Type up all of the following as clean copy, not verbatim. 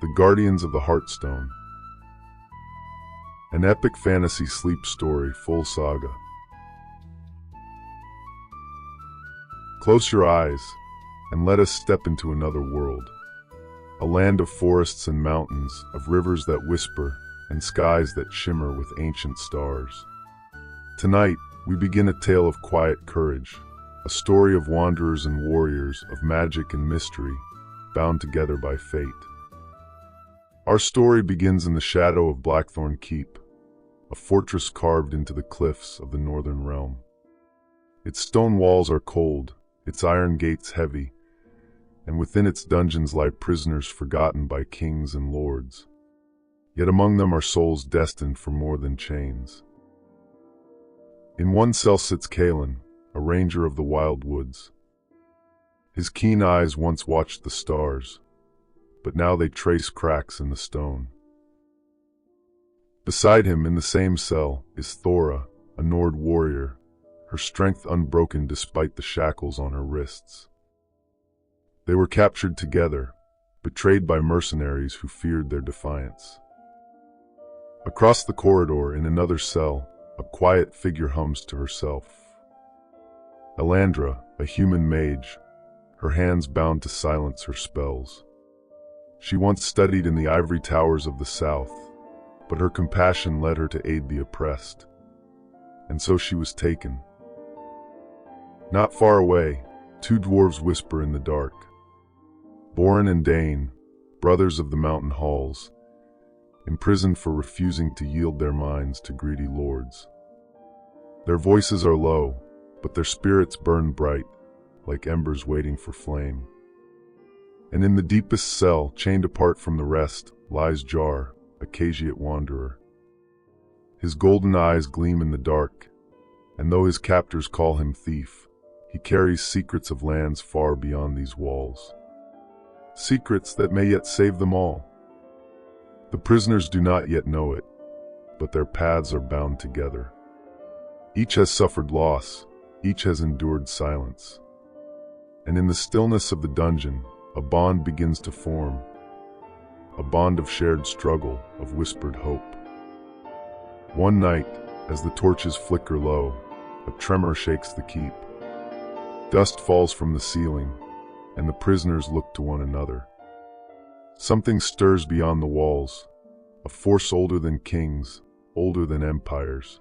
The Guardians of the Heartstone. An epic fantasy sleep story full saga. Close your eyes and let us step into another world. A land of forests and mountains, of rivers that whisper and skies that shimmer with ancient stars. Tonight, we begin a tale of quiet courage, a story of wanderers and warriors, of magic and mystery, bound together by fate. Our story begins in the shadow of Blackthorn Keep, a fortress carved into the cliffs of the northern realm. Its stone walls are cold, its iron gates heavy, and within its dungeons lie prisoners forgotten by kings and lords. Yet among them are souls destined for more than chains. In one cell sits Kaelen, a ranger of the wild woods. His keen eyes once watched the stars, but now they trace cracks in the stone. Beside him in the same cell is Thora, a Nord warrior, her strength unbroken despite the shackles on her wrists. They were captured together, betrayed by mercenaries who feared their defiance. Across the corridor in another cell, a quiet figure hums to herself. Elandra, a human mage, her hands bound to silence her spells. She once studied in the ivory towers of the south, but her compassion led her to aid the oppressed. And so she was taken. Not far away, two dwarves whisper in the dark. Borin and Dain, brothers of the mountain halls, imprisoned for refusing to yield their minds to greedy lords. Their voices are low, but their spirits burn bright, like embers waiting for flame. And in the deepest cell, chained apart from the rest, lies Jar, a khajiit wanderer. His golden eyes gleam in the dark, and though his captors call him thief, he carries secrets of lands far beyond these walls. Secrets that may yet save them all. The prisoners do not yet know it, but their paths are bound together. Each has suffered loss, each has endured silence. And in the stillness of the dungeon, a bond begins to form, a bond of shared struggle, of whispered hope. One night, as the torches flicker low, a tremor shakes the keep. Dust falls from the ceiling, and the prisoners look to one another. Something stirs beyond the walls, a force older than kings, older than empires.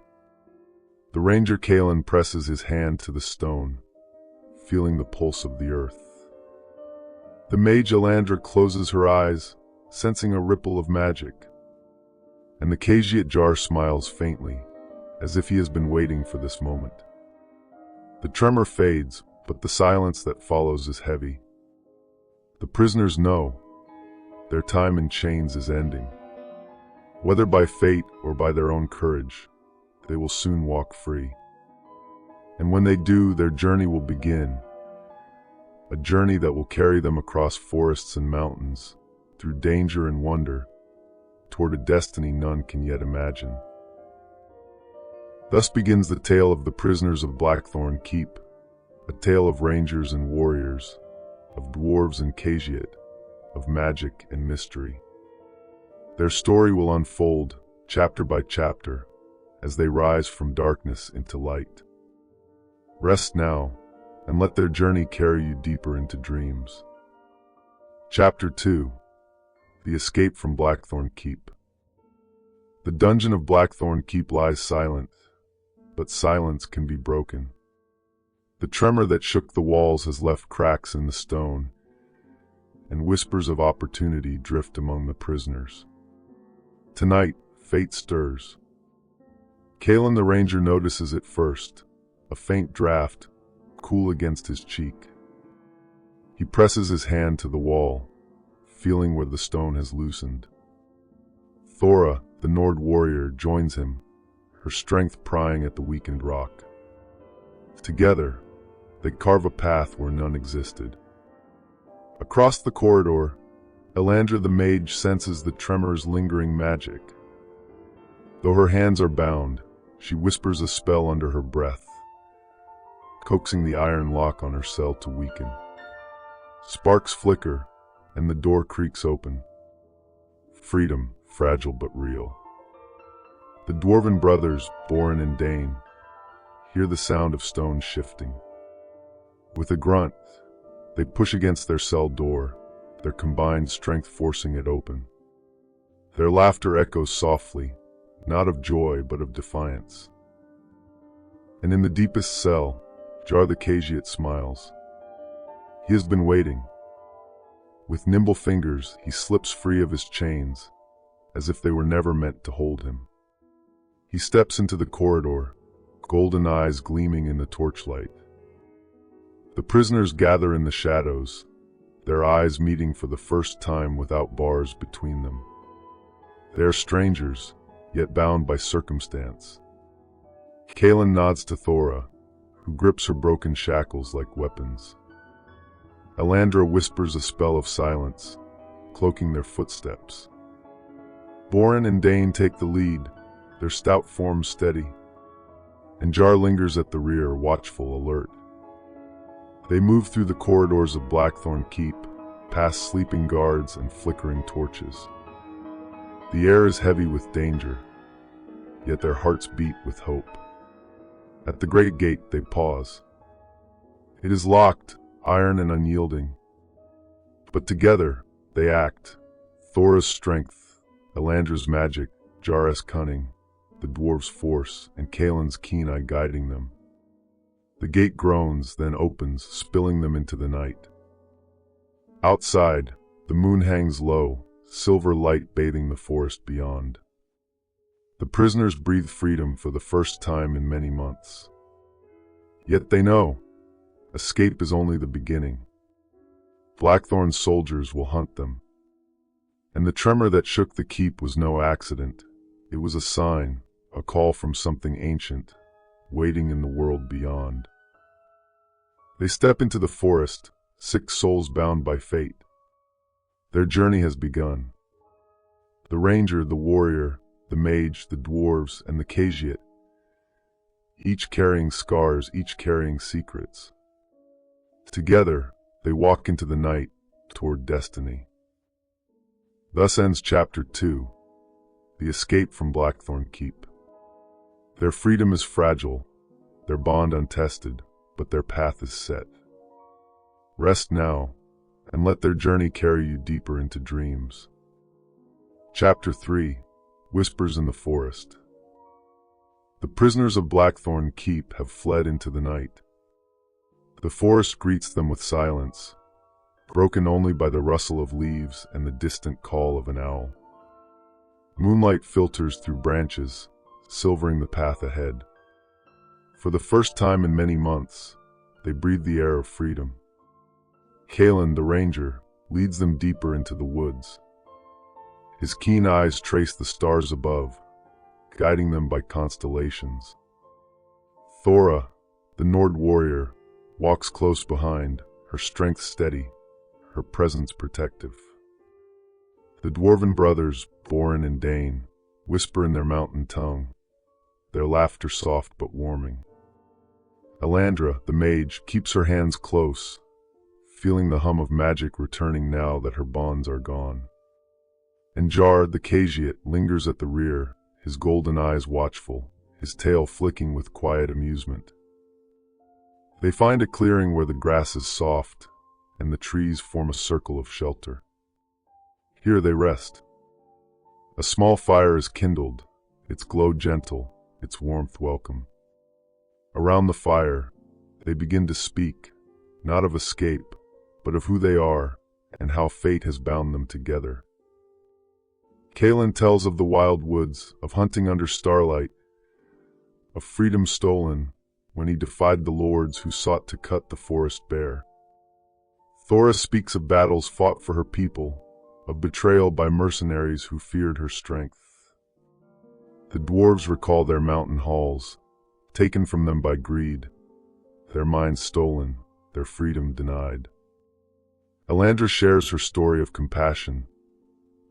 The ranger Kaelen presses his hand to the stone, feeling the pulse of the earth. The mage Elandra closes her eyes, sensing a ripple of magic. And the khajiit Jar smiles faintly, as if he has been waiting for this moment. The tremor fades, but the silence that follows is heavy. The prisoners know their time in chains is ending. Whether by fate or by their own courage, they will soon walk free. And when they do, their journey will begin. A journey that will carry them across forests and mountains, through danger and wonder, toward a destiny none can yet imagine. Thus begins the tale of the prisoners of Blackthorn Keep, a tale of rangers and warriors, of dwarves and khajiit, of magic and mystery. Their story will unfold, chapter by chapter, as they rise from darkness into light. Rest now, and let their journey carry you deeper into dreams. Chapter 2. The Escape from Blackthorn Keep. The dungeon of Blackthorn Keep lies silent, but silence can be broken. The tremor that shook the walls has left cracks in the stone, and whispers of opportunity drift among the prisoners. Tonight, fate stirs. Kaelen the ranger notices it first, a faint draft, cool against his cheek. He presses his hand to the wall, feeling where the stone has loosened. Thora, the Nord warrior, joins him, her strength prying at the weakened rock. Together, they carve a path where none existed. Across the corridor, Elandra the mage senses the tremor's lingering magic. Though her hands are bound, she whispers a spell under her breath, coaxing the iron lock on her cell to weaken. Sparks flicker, and the door creaks open. Freedom, fragile but real. The dwarven brothers, Borin and Dain, hear the sound of stones shifting. With a grunt, they push against their cell door, their combined strength forcing it open. Their laughter echoes softly, not of joy but of defiance. And in the deepest cell, Jar the khajiit smiles. He has been waiting. With nimble fingers, he slips free of his chains, as if they were never meant to hold him. He steps into the corridor, golden eyes gleaming in the torchlight. The prisoners gather in the shadows, their eyes meeting for the first time without bars between them. They are strangers, yet bound by circumstance. Kaelen nods to Thora, who grips her broken shackles like weapons. Elandra whispers a spell of silence, cloaking their footsteps. Borin and Dain take the lead, their stout forms steady, and Jar lingers at the rear, watchful, alert. They move through the corridors of Blackthorn Keep, past sleeping guards and flickering torches. The air is heavy with danger, yet their hearts beat with hope. At the great gate they pause. It is locked, iron and unyielding. But together they act. Thora's strength, Elandra's magic, Jar's cunning, the dwarves' force, and Kaelen's keen eye guiding them. The gate groans, then opens, spilling them into the night. Outside, the moon hangs low, silver light bathing the forest beyond. The prisoners breathe freedom for the first time in many months. Yet they know, escape is only the beginning. Blackthorn's soldiers will hunt them. And the tremor that shook the keep was no accident. It was a sign, a call from something ancient, waiting in the world beyond. They step into the forest, 6 souls bound by fate. Their journey has begun. The ranger, the warrior, the mage, the dwarves, and the khajiit, each carrying scars, each carrying secrets. Together, they walk into the night toward destiny. Thus ends Chapter 2, The Escape from Blackthorn Keep. Their freedom is fragile, their bond untested, but their path is set. Rest now, and let their journey carry you deeper into dreams. Chapter 3, Whispers in the Forest. The prisoners of Blackthorn Keep have fled into the night. The forest greets them with silence, broken only by the rustle of leaves and the distant call of an owl. Moonlight filters through branches, silvering the path ahead. For the first time in many months, they breathe the air of freedom. Kaelen, the ranger, leads them deeper into the woods. His keen eyes trace the stars above, guiding them by constellations. Thora, the Nord warrior, walks close behind, her strength steady, her presence protective. The dwarven brothers, Borin and Dain, whisper in their mountain tongue, their laughter soft but warming. Elandra, the mage, keeps her hands close, feeling the hum of magic returning now that her bonds are gone. And Jar, the khajiit, lingers at the rear, his golden eyes watchful, his tail flicking with quiet amusement. They find a clearing where the grass is soft, and the trees form a circle of shelter. Here they rest. A small fire is kindled, its glow gentle, its warmth welcome. Around the fire, they begin to speak, not of escape, but of who they are and how fate has bound them together. Kaelen tells of the wild woods, of hunting under starlight, of freedom stolen when he defied the lords who sought to cut the forest bare. Thora speaks of battles fought for her people, of betrayal by mercenaries who feared her strength. The dwarves recall their mountain halls, taken from them by greed, their minds stolen, their freedom denied. Elandra shares her story of compassion,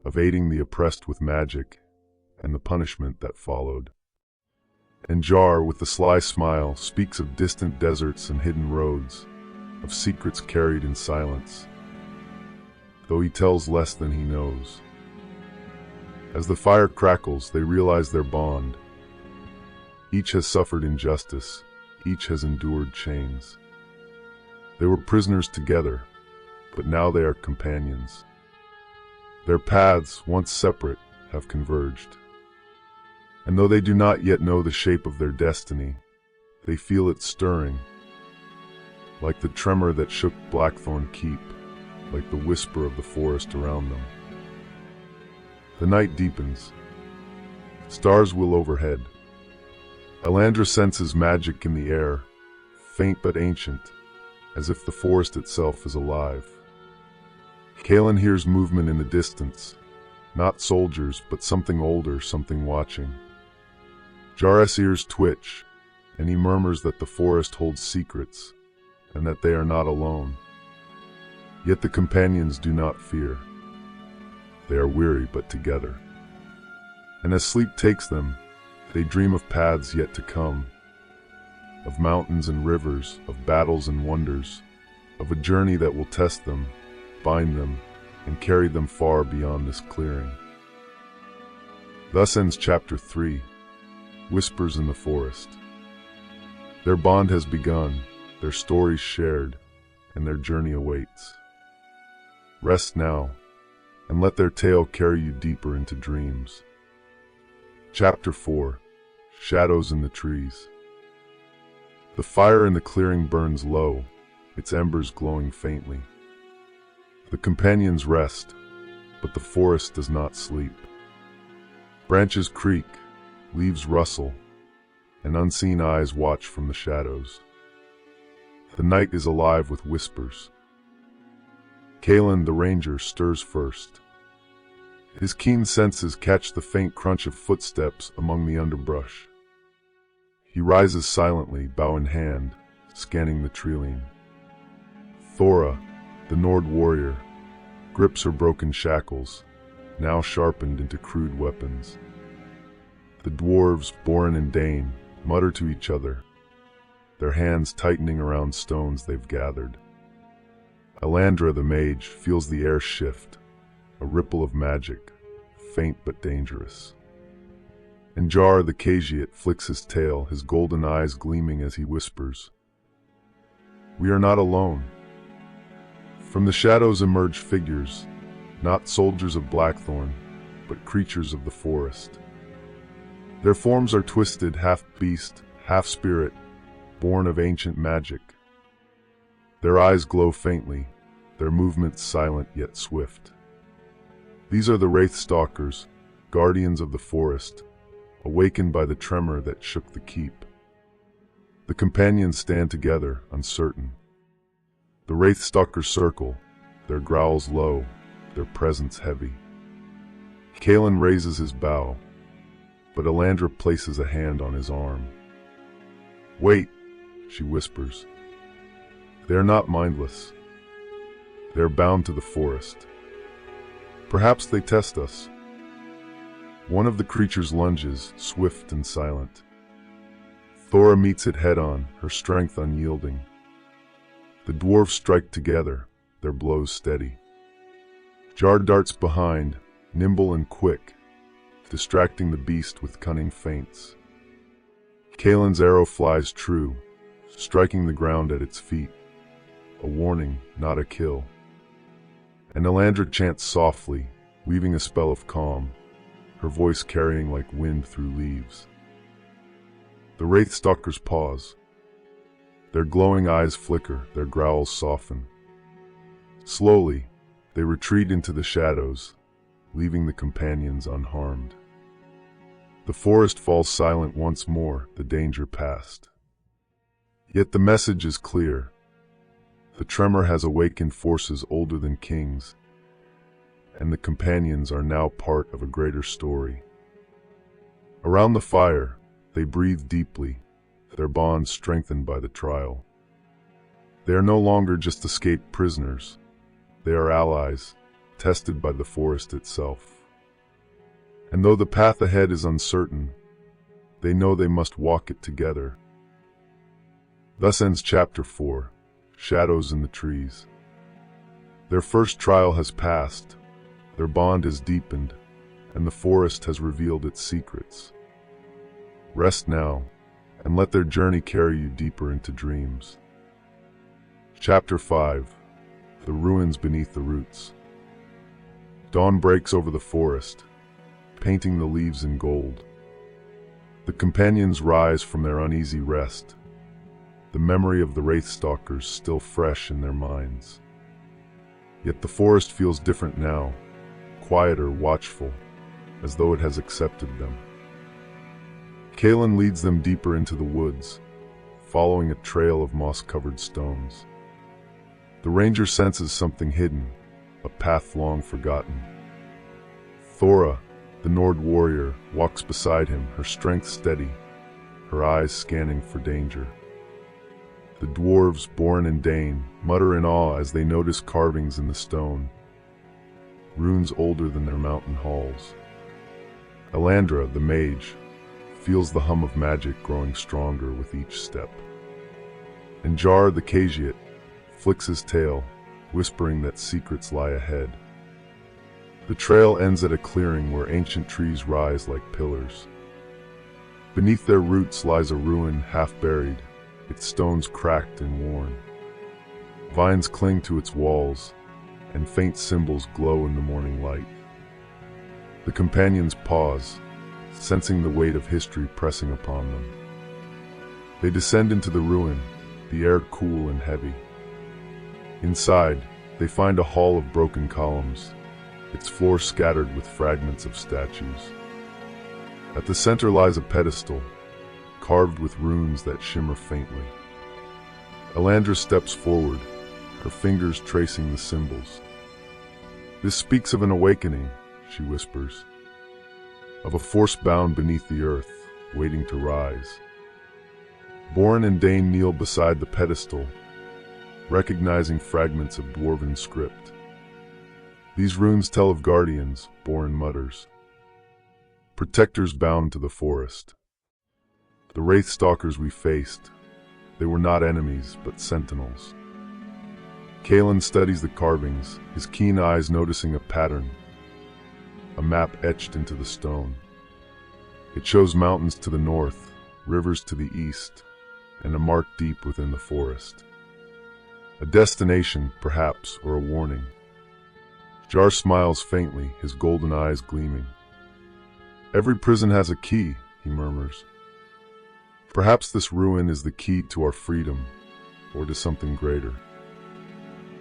of aiding the oppressed with magic, and the punishment that followed. And Jar, with a sly smile, speaks of distant deserts and hidden roads, of secrets carried in silence, though he tells less than he knows. As the fire crackles, they realize their bond. Each has suffered injustice, each has endured chains. They were prisoners together, but now they are companions. Their paths, once separate, have converged. And though they do not yet know the shape of their destiny, they feel it stirring, like the tremor that shook Blackthorn Keep, like the whisper of the forest around them. The night deepens. Stars will overhead. Elandra senses magic in the air, faint but ancient, as if the forest itself is alive. Kaelen hears movement in the distance, not soldiers, but something older, something watching. Jareth's ears twitch, and he murmurs that the forest holds secrets, and that they are not alone. Yet the companions do not fear. They are weary but together. And as sleep takes them, they dream of paths yet to come, of mountains and rivers, of battles and wonders, of a journey that will test them, bind them, and carry them far beyond this clearing. Thus ends Chapter 3, Whispers in the Forest. Their bond has begun, their stories shared, and their journey awaits. Rest now, and let their tale carry you deeper into dreams. Chapter 4, Shadows in the Trees. The fire in the clearing burns low, its embers glowing faintly. The companions rest, but the forest does not sleep. Branches creak, leaves rustle, and unseen eyes watch from the shadows. The night is alive with whispers. Kaelen the ranger stirs first. His keen senses catch the faint crunch of footsteps among the underbrush. He rises silently, bow in hand, scanning the treeline. Thora, the Nord warrior, grips her broken shackles, now sharpened into crude weapons. The dwarves, Borin and Dain, mutter to each other, their hands tightening around stones they've gathered. Elandra the mage feels the air shift, a ripple of magic, faint but dangerous. And Jar the khajiit flicks his tail, his golden eyes gleaming as he whispers, "We are not alone." From the shadows emerge figures, not soldiers of Blackthorn, but creatures of the forest. Their forms are twisted, half beast, half spirit, born of ancient magic. Their eyes glow faintly, their movements silent yet swift. These are the Wraith Stalkers, guardians of the forest, awakened by the tremor that shook the keep. The companions stand together, uncertain. The Wraith Stalkers circle, their growls low, their presence heavy. Kaelen raises his bow, but Elandra places a hand on his arm. "Wait," she whispers. "They are not mindless. They are bound to the forest. Perhaps they test us." One of the creatures lunges, swift and silent. Thora meets it head-on, her strength unyielding. The dwarves strike together, their blows steady. Jar darts behind, nimble and quick, distracting the beast with cunning feints. Kaelen's arrow flies true, striking the ground at its feet. A warning, not a kill. And Elandra chants softly, weaving a spell of calm, her voice carrying like wind through leaves. The Wraith Stalkers pause. Their glowing eyes flicker, their growls soften. Slowly, they retreat into the shadows, leaving the companions unharmed. The forest falls silent once more, the danger past. Yet the message is clear. The tremor has awakened forces older than kings, and the companions are now part of a greater story. Around the fire, they breathe deeply, their bonds strengthened by the trial. They are no longer just escaped prisoners. They are allies, tested by the forest itself. And though the path ahead is uncertain, they know they must walk it together. Thus ends Chapter 4, Shadows in the Trees. Their first trial has passed, their bond has deepened, and the forest has revealed its secrets. Rest now, and let their journey carry you deeper into dreams. Chapter 5. The Ruins Beneath the Roots. Dawn breaks over the forest, painting the leaves in gold. The companions rise from their uneasy rest, the memory of the wraithstalkers still fresh in their minds. Yet the forest feels different now, quieter, watchful, as though it has accepted them. Kaelen leads them deeper into the woods, following a trail of moss-covered stones. The ranger senses something hidden, a path long forgotten. Thora, the Nord warrior, walks beside him, her strength steady, her eyes scanning for danger. The dwarves, Borin and Dain, mutter in awe as they notice carvings in the stone, runes older than their mountain halls. Elandra, the mage, feels the hum of magic growing stronger with each step. And Jar, the khajiit, flicks his tail, whispering that secrets lie ahead. The trail ends at a clearing where ancient trees rise like pillars. Beneath their roots lies a ruin half buried, its stones cracked and worn. Vines cling to its walls, and faint symbols glow in the morning light. The companions pause, sensing the weight of history pressing upon them. They descend into the ruin, the air cool and heavy. Inside, they find a hall of broken columns, its floor scattered with fragments of statues. At the center lies a pedestal, carved with runes that shimmer faintly. Elandra steps forward, her fingers tracing the symbols. "This speaks of an awakening," she whispers, "of a force bound beneath the earth, waiting to rise." Borin and Dain kneel beside the pedestal, recognizing fragments of dwarven script. "These runes tell of guardians," Borin mutters, "protectors bound to the forest. The wraithstalkers we faced, they were not enemies, but sentinels." Kaelen studies the carvings, his keen eyes noticing a pattern, a map etched into the stone. It shows mountains to the north, rivers to the east, and a mark deep within the forest. A destination, perhaps, or a warning. Jar smiles faintly, his golden eyes gleaming. "Every prison has a key," he murmurs. "Perhaps this ruin is the key to our freedom, or to something greater."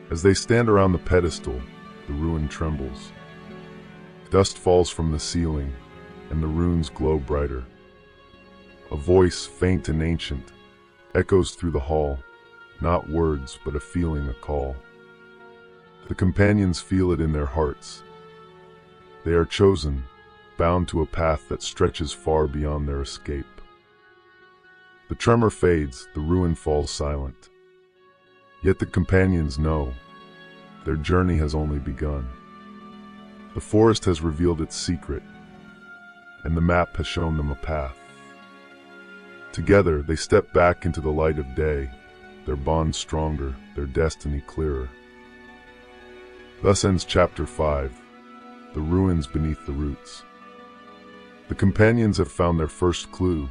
As they stand around the pedestal, the ruin trembles. Dust falls from the ceiling, and the runes glow brighter. A voice, faint and ancient, echoes through the hall, not words, but a feeling, a call. The companions feel it in their hearts. They are chosen, bound to a path that stretches far beyond their escape. The tremor fades, the ruin falls silent. Yet the companions know, their journey has only begun. The forest has revealed its secret, and the map has shown them a path. Together, they step back into the light of day, their bond stronger, their destiny clearer. Thus ends Chapter 5, The Ruins Beneath the Roots. The companions have found their first clue,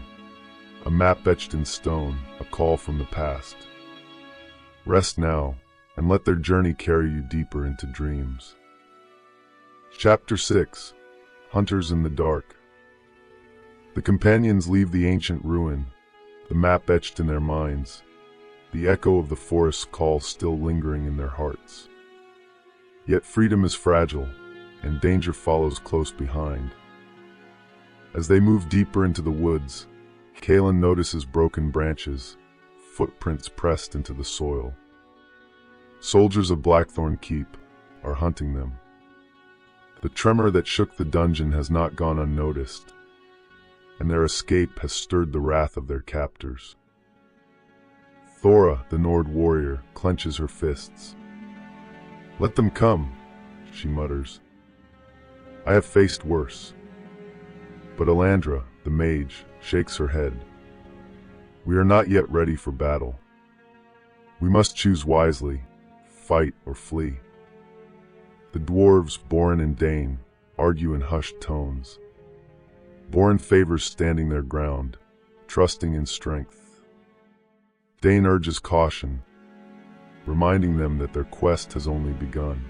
a map etched in stone, a call from the past. Rest now, and let their journey carry you deeper into dreams. Chapter 6, Hunters in the Dark. The companions leave the ancient ruin, the map etched in their minds, the echo of the forest's call still lingering in their hearts. Yet freedom is fragile, and danger follows close behind. As they move deeper into the woods, Kaelen notices broken branches, footprints pressed into the soil. Soldiers of Blackthorn Keep are hunting them. The tremor that shook the dungeon has not gone unnoticed, and their escape has stirred the wrath of their captors. Thora, the Nord warrior, clenches her fists. "Let them come," she mutters. "I have faced worse." But Elandra, the mage, shakes her head. "We are not yet ready for battle. We must choose wisely, fight or flee." The dwarves, Borin and Dain, argue in hushed tones. Borin favors standing their ground, trusting in strength. Dain urges caution, reminding them that their quest has only begun.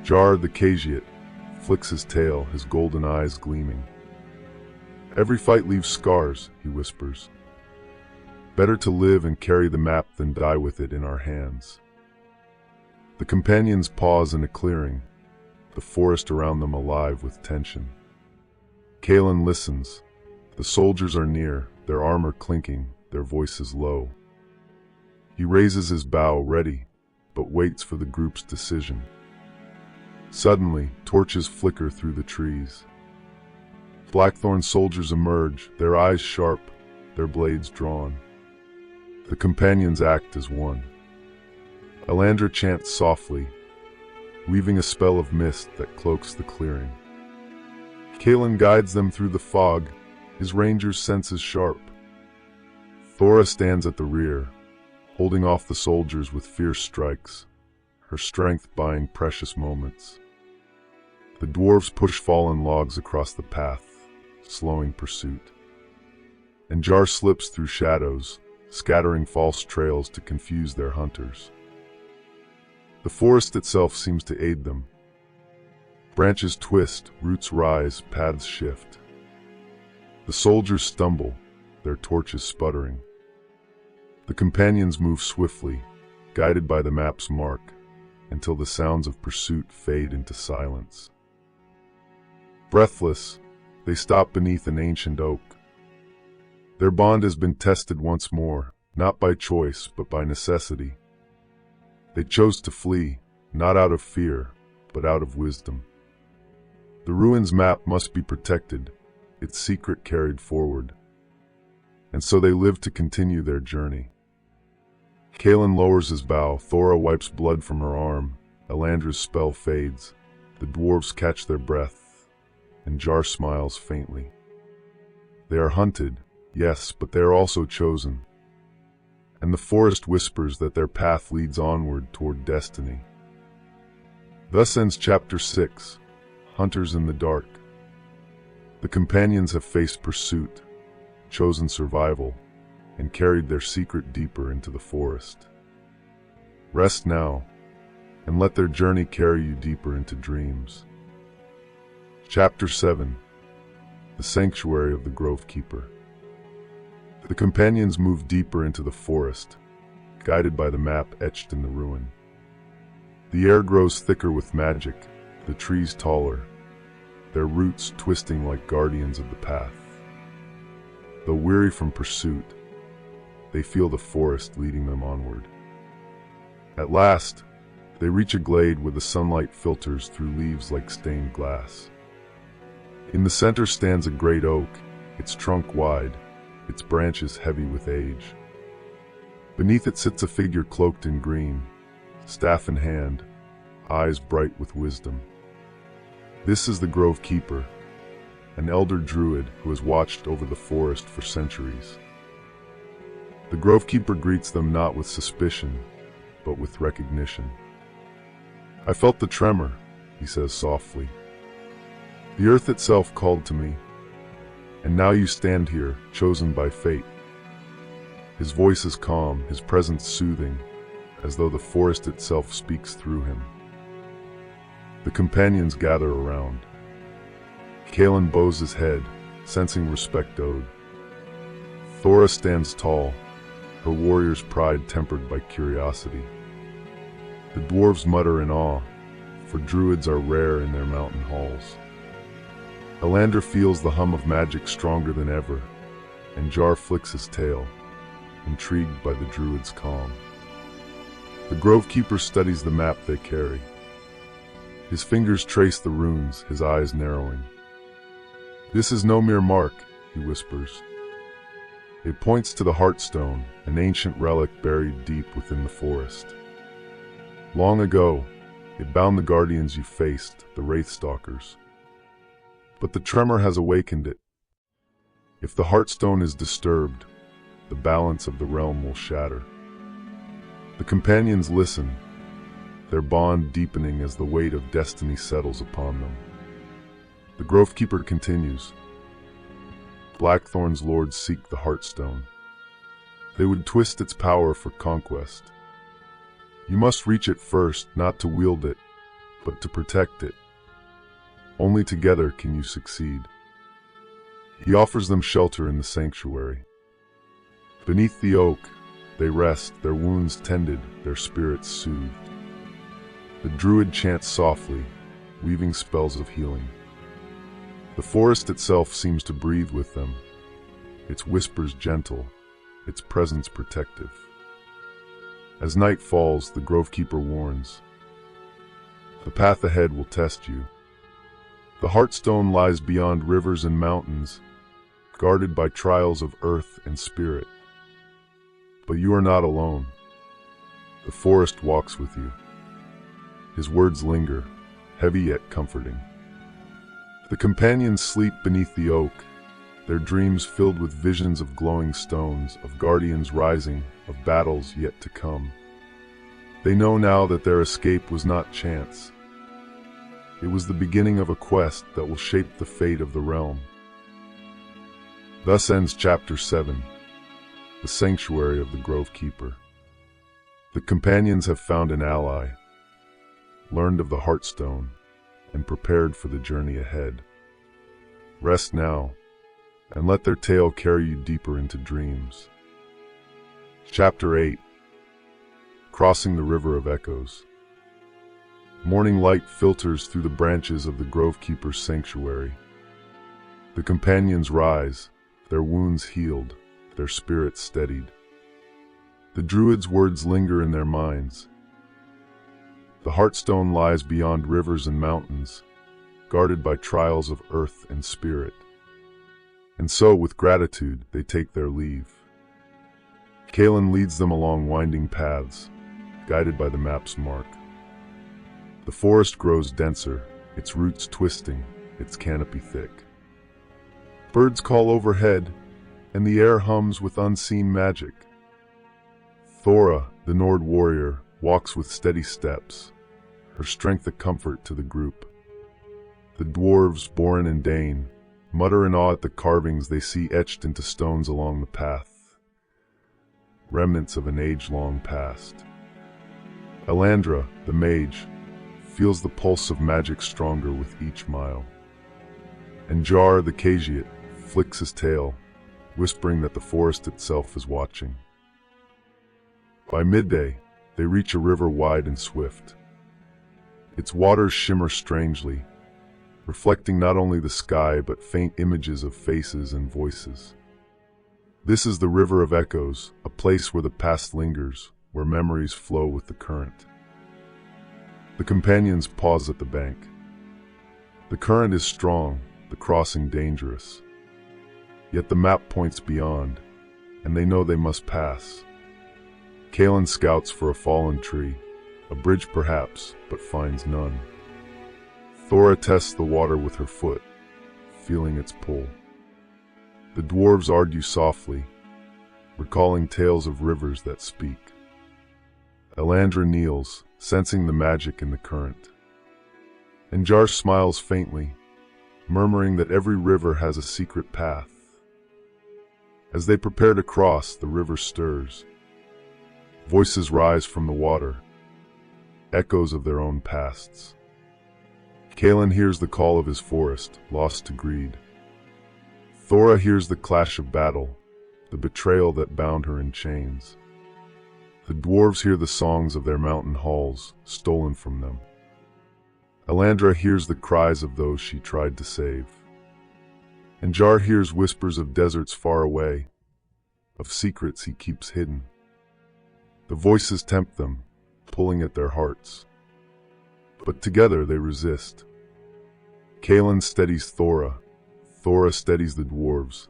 Jar, the khajiit, flicks his tail, his golden eyes gleaming. Every fight leaves scars, he whispers. Better to live and carry the map than die with it in our hands. The companions pause in a clearing, the forest around them alive with tension. Kaelen listens. The soldiers are near, their armor clinking, their voices low. He raises his bow, ready, but waits for the group's decision. Suddenly, torches flicker through the trees. Blackthorn soldiers emerge, their eyes sharp, their blades drawn. The companions act as one. Elandra chants softly, weaving a spell of mist that cloaks the clearing. Kaelen guides them through the fog, his ranger's senses sharp. Thora stands at the rear, holding off the soldiers with fierce strikes, her strength buying precious moments. The dwarves push fallen logs across the path, slowing pursuit. And Jar slips through shadows, scattering false trails to confuse their hunters. The forest itself seems to aid them. Branches twist, roots rise, paths shift. The soldiers stumble, their torches sputtering. The companions move swiftly, guided by the map's mark, until the sounds of pursuit fade into silence. Breathless, they stop beneath an ancient oak. Their bond has been tested once more, not by choice, but by necessity. They chose to flee, not out of fear, but out of wisdom. The ruins map must be protected, its secret carried forward. And so they live to continue their journey. Kaelen lowers his bow, Thora wipes blood from her arm, Elandra's spell fades, the dwarves catch their breath, and Jar smiles faintly. They are hunted, yes, but they are also chosen. And the forest whispers that their path leads onward toward destiny. Thus ends Chapter 6, Hunters in the Dark. The companions have faced pursuit, chosen survival, and carried their secret deeper into the forest. Rest now, and let their journey carry you deeper into dreams. Chapter 7, The Sanctuary of the Grovekeeper. The companions move deeper into the forest, guided by the map etched in the ruin. The air grows thicker with magic, the trees taller, their roots twisting like guardians of the path. Though weary from pursuit, they feel the forest leading them onward. At last, they reach a glade where the sunlight filters through leaves like stained glass. In the center stands a great oak, its trunk wide, its branches heavy with age. Beneath it sits a figure cloaked in green, staff in hand, eyes bright with wisdom. This is the Grovekeeper, an elder druid who has watched over the forest for centuries. The Grovekeeper greets them not with suspicion, but with recognition. "I felt the tremor," he says softly. "The earth itself called to me. And now you stand here, chosen by fate." His voice is calm, his presence soothing, as though the forest itself speaks through him. The companions gather around. Kaelen bows his head, sensing respect owed. Thora stands tall, her warrior's pride tempered by curiosity. The dwarves mutter in awe, for druids are rare in their mountain halls. Elandra feels the hum of magic stronger than ever, and Jar flicks his tail, intrigued by the druid's calm. The Grovekeeper studies the map they carry. His fingers trace the runes, his eyes narrowing. "This is no mere mark," he whispers. It points to the Heartstone, an ancient relic buried deep within the forest. Long ago, it bound the guardians you faced, the Wraithstalkers. But the tremor has awakened it. If the Heartstone is disturbed, the balance of the realm will shatter. The companions listen, their bond deepening as the weight of destiny settles upon them. The Grovekeeper continues. Blackthorn's lords seek the Heartstone. They would twist its power for conquest. You must reach it first, not to wield it, but to protect it. Only together can you succeed. He offers them shelter in the sanctuary. Beneath the oak, they rest, their wounds tended, their spirits soothed. The druid chants softly, weaving spells of healing. The forest itself seems to breathe with them, its whispers gentle, its presence protective. As night falls, the Grovekeeper warns. The path ahead will test you. The Heartstone lies beyond rivers and mountains, guarded by trials of earth and spirit. But you are not alone. The forest walks with you. His words linger, heavy yet comforting. The companions sleep beneath the oak, their dreams filled with visions of glowing stones, of guardians rising, of battles yet to come. They know now that their escape was not chance. It was the beginning of a quest that will shape the fate of the realm. Thus ends Chapter 7, the Sanctuary of the Grovekeeper. The companions have found an ally, learned of the Heartstone, and prepared for the journey ahead. Rest now, and let their tale carry you deeper into dreams. Chapter 8, Crossing the River of Echoes. Morning light filters through the branches of the Grovekeeper's sanctuary. The companions rise, their wounds healed, their spirits steadied. The druid's words linger in their minds. The Heartstone lies beyond rivers and mountains, guarded by trials of earth and spirit. And so, with gratitude, they take their leave. Kaelen leads them along winding paths, guided by the map's mark. The forest grows denser, its roots twisting, its canopy thick. Birds call overhead, and the air hums with unseen magic. Thora, the Nord warrior, walks with steady steps, her strength a comfort to the group. The dwarves, Borin and Dain, mutter in awe at the carvings they see etched into stones along the path, remnants of an age long past. Elandra, the mage, feels the pulse of magic stronger with each mile. And Jar, the khajiit, flicks his tail, whispering that the forest itself is watching. By midday, they reach a river wide and swift. Its waters shimmer strangely, reflecting not only the sky but faint images of faces and voices. This is the River of Echoes, a place where the past lingers, where memories flow with the current. The companions pause at the bank. The current is strong, the crossing dangerous. Yet the map points beyond, and they know they must pass. Kaelen scouts for a fallen tree, a bridge perhaps, but finds none. Thora tests the water with her foot, feeling its pull. The dwarves argue softly, recalling tales of rivers that speak. Elandra kneels, sensing the magic in the current. And Jar smiles faintly, murmuring that every river has a secret path. As they prepare to cross, the river stirs. Voices rise from the water, echoes of their own pasts. Kaelen hears the call of his forest, lost to greed. Thora hears the clash of battle, the betrayal that bound her in chains. The dwarves hear the songs of their mountain halls, stolen from them. Elandra hears the cries of those she tried to save. And Jar hears whispers of deserts far away, of secrets he keeps hidden. The voices tempt them, pulling at their hearts. But together they resist. Kaelen steadies Thora, Thora steadies the dwarves,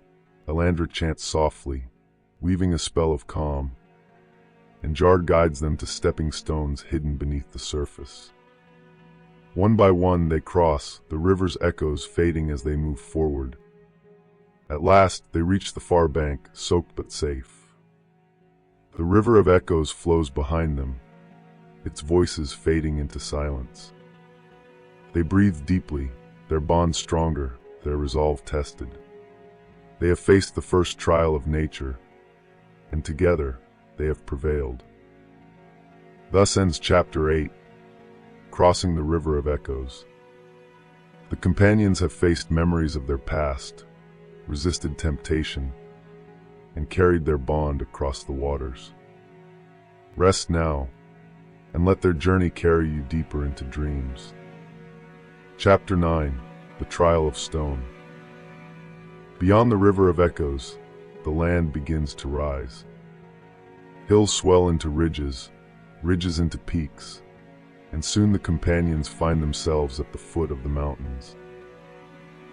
Elandra chants softly, weaving a spell of calm, and Jar guides them to stepping stones hidden beneath the surface. One by one they cross, the river's echoes fading as they move forward. At last they reach the far bank, soaked but safe. The river of echoes flows behind them, its voices fading into silence. They breathe deeply, their bond stronger, their resolve tested. They have faced the first trial of nature, and together they have prevailed. Thus ends Chapter 8, Crossing the River of Echoes. The companions have faced memories of their past, resisted temptation, and carried their bond across the waters. Rest now, and let their journey carry you deeper into dreams. Chapter 9, The Trial of Stone. Beyond the River of Echoes, the land begins to rise. Hills swell into ridges, ridges into peaks, and soon the companions find themselves at the foot of the mountains.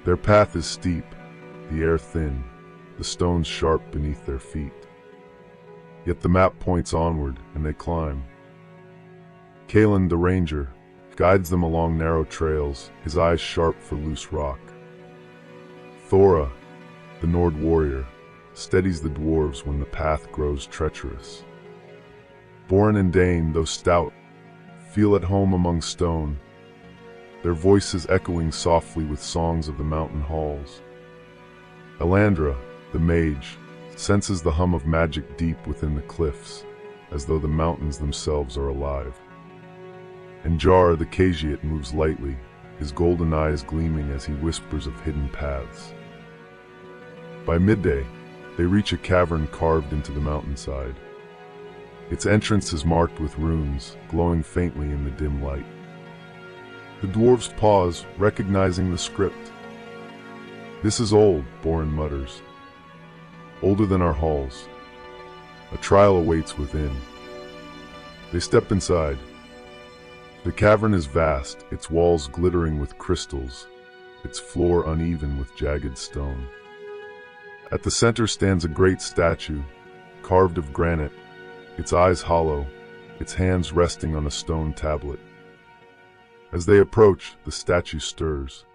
Their path is steep, the air thin, the stones sharp beneath their feet. Yet the map points onward, and they climb. Kaelen, the ranger, guides them along narrow trails, his eyes sharp for loose rock. Thora, the Nord warrior, steadies the dwarves when the path grows treacherous. Borin and Dain, though stout, feel at home among stone, their voices echoing softly with songs of the mountain halls. Elandra, the mage, senses the hum of magic deep within the cliffs, as though the mountains themselves are alive. And Jar, the khajiit, moves lightly, his golden eyes gleaming as he whispers of hidden paths. By midday, they reach a cavern carved into the mountainside. Its entrance is marked with runes, glowing faintly in the dim light. The dwarves pause, recognizing the script. "This is old," Borin mutters. "Older than our halls. A trial awaits within." They step inside. The cavern is vast, its walls glittering with crystals, its floor uneven with jagged stone. At the center stands a great statue, carved of granite, its eyes hollow, its hands resting on a stone tablet. As they approach, the statue stirs.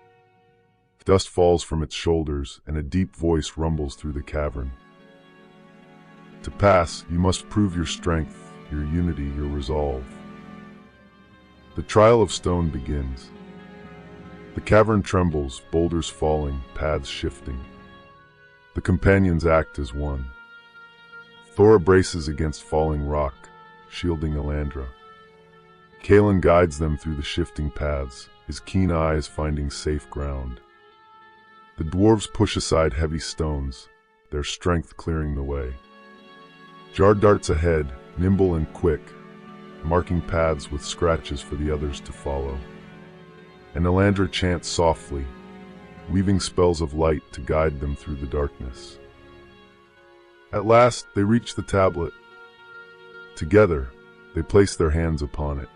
Dust falls from its shoulders, and a deep voice rumbles through the cavern. "To pass, you must prove your strength, your unity, your resolve." The trial of stone begins. The cavern trembles, boulders falling, paths shifting. The companions act as one. Thora braces against falling rock, shielding Elandra. Kaelen guides them through the shifting paths, his keen eyes finding safe ground. The dwarves push aside heavy stones, their strength clearing the way. Jar darts ahead, nimble and quick, marking paths with scratches for the others to follow. And Elandra chants softly, weaving spells of light to guide them through the darkness. At last, they reach the tablet. Together, they place their hands upon it.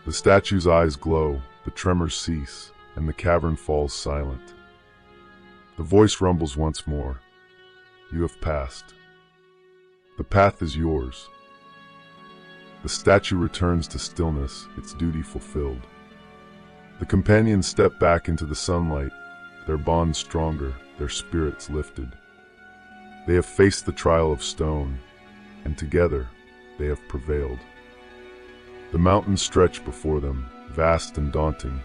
The statue's eyes glow, the tremors cease, and the cavern falls silent. The voice rumbles once more. "You have passed. The path is yours." The statue returns to stillness, its duty fulfilled. The companions step back into the sunlight, their bond stronger, their spirits lifted. They have faced the trial of stone, and together they have prevailed. The mountains stretch before them, vast and daunting,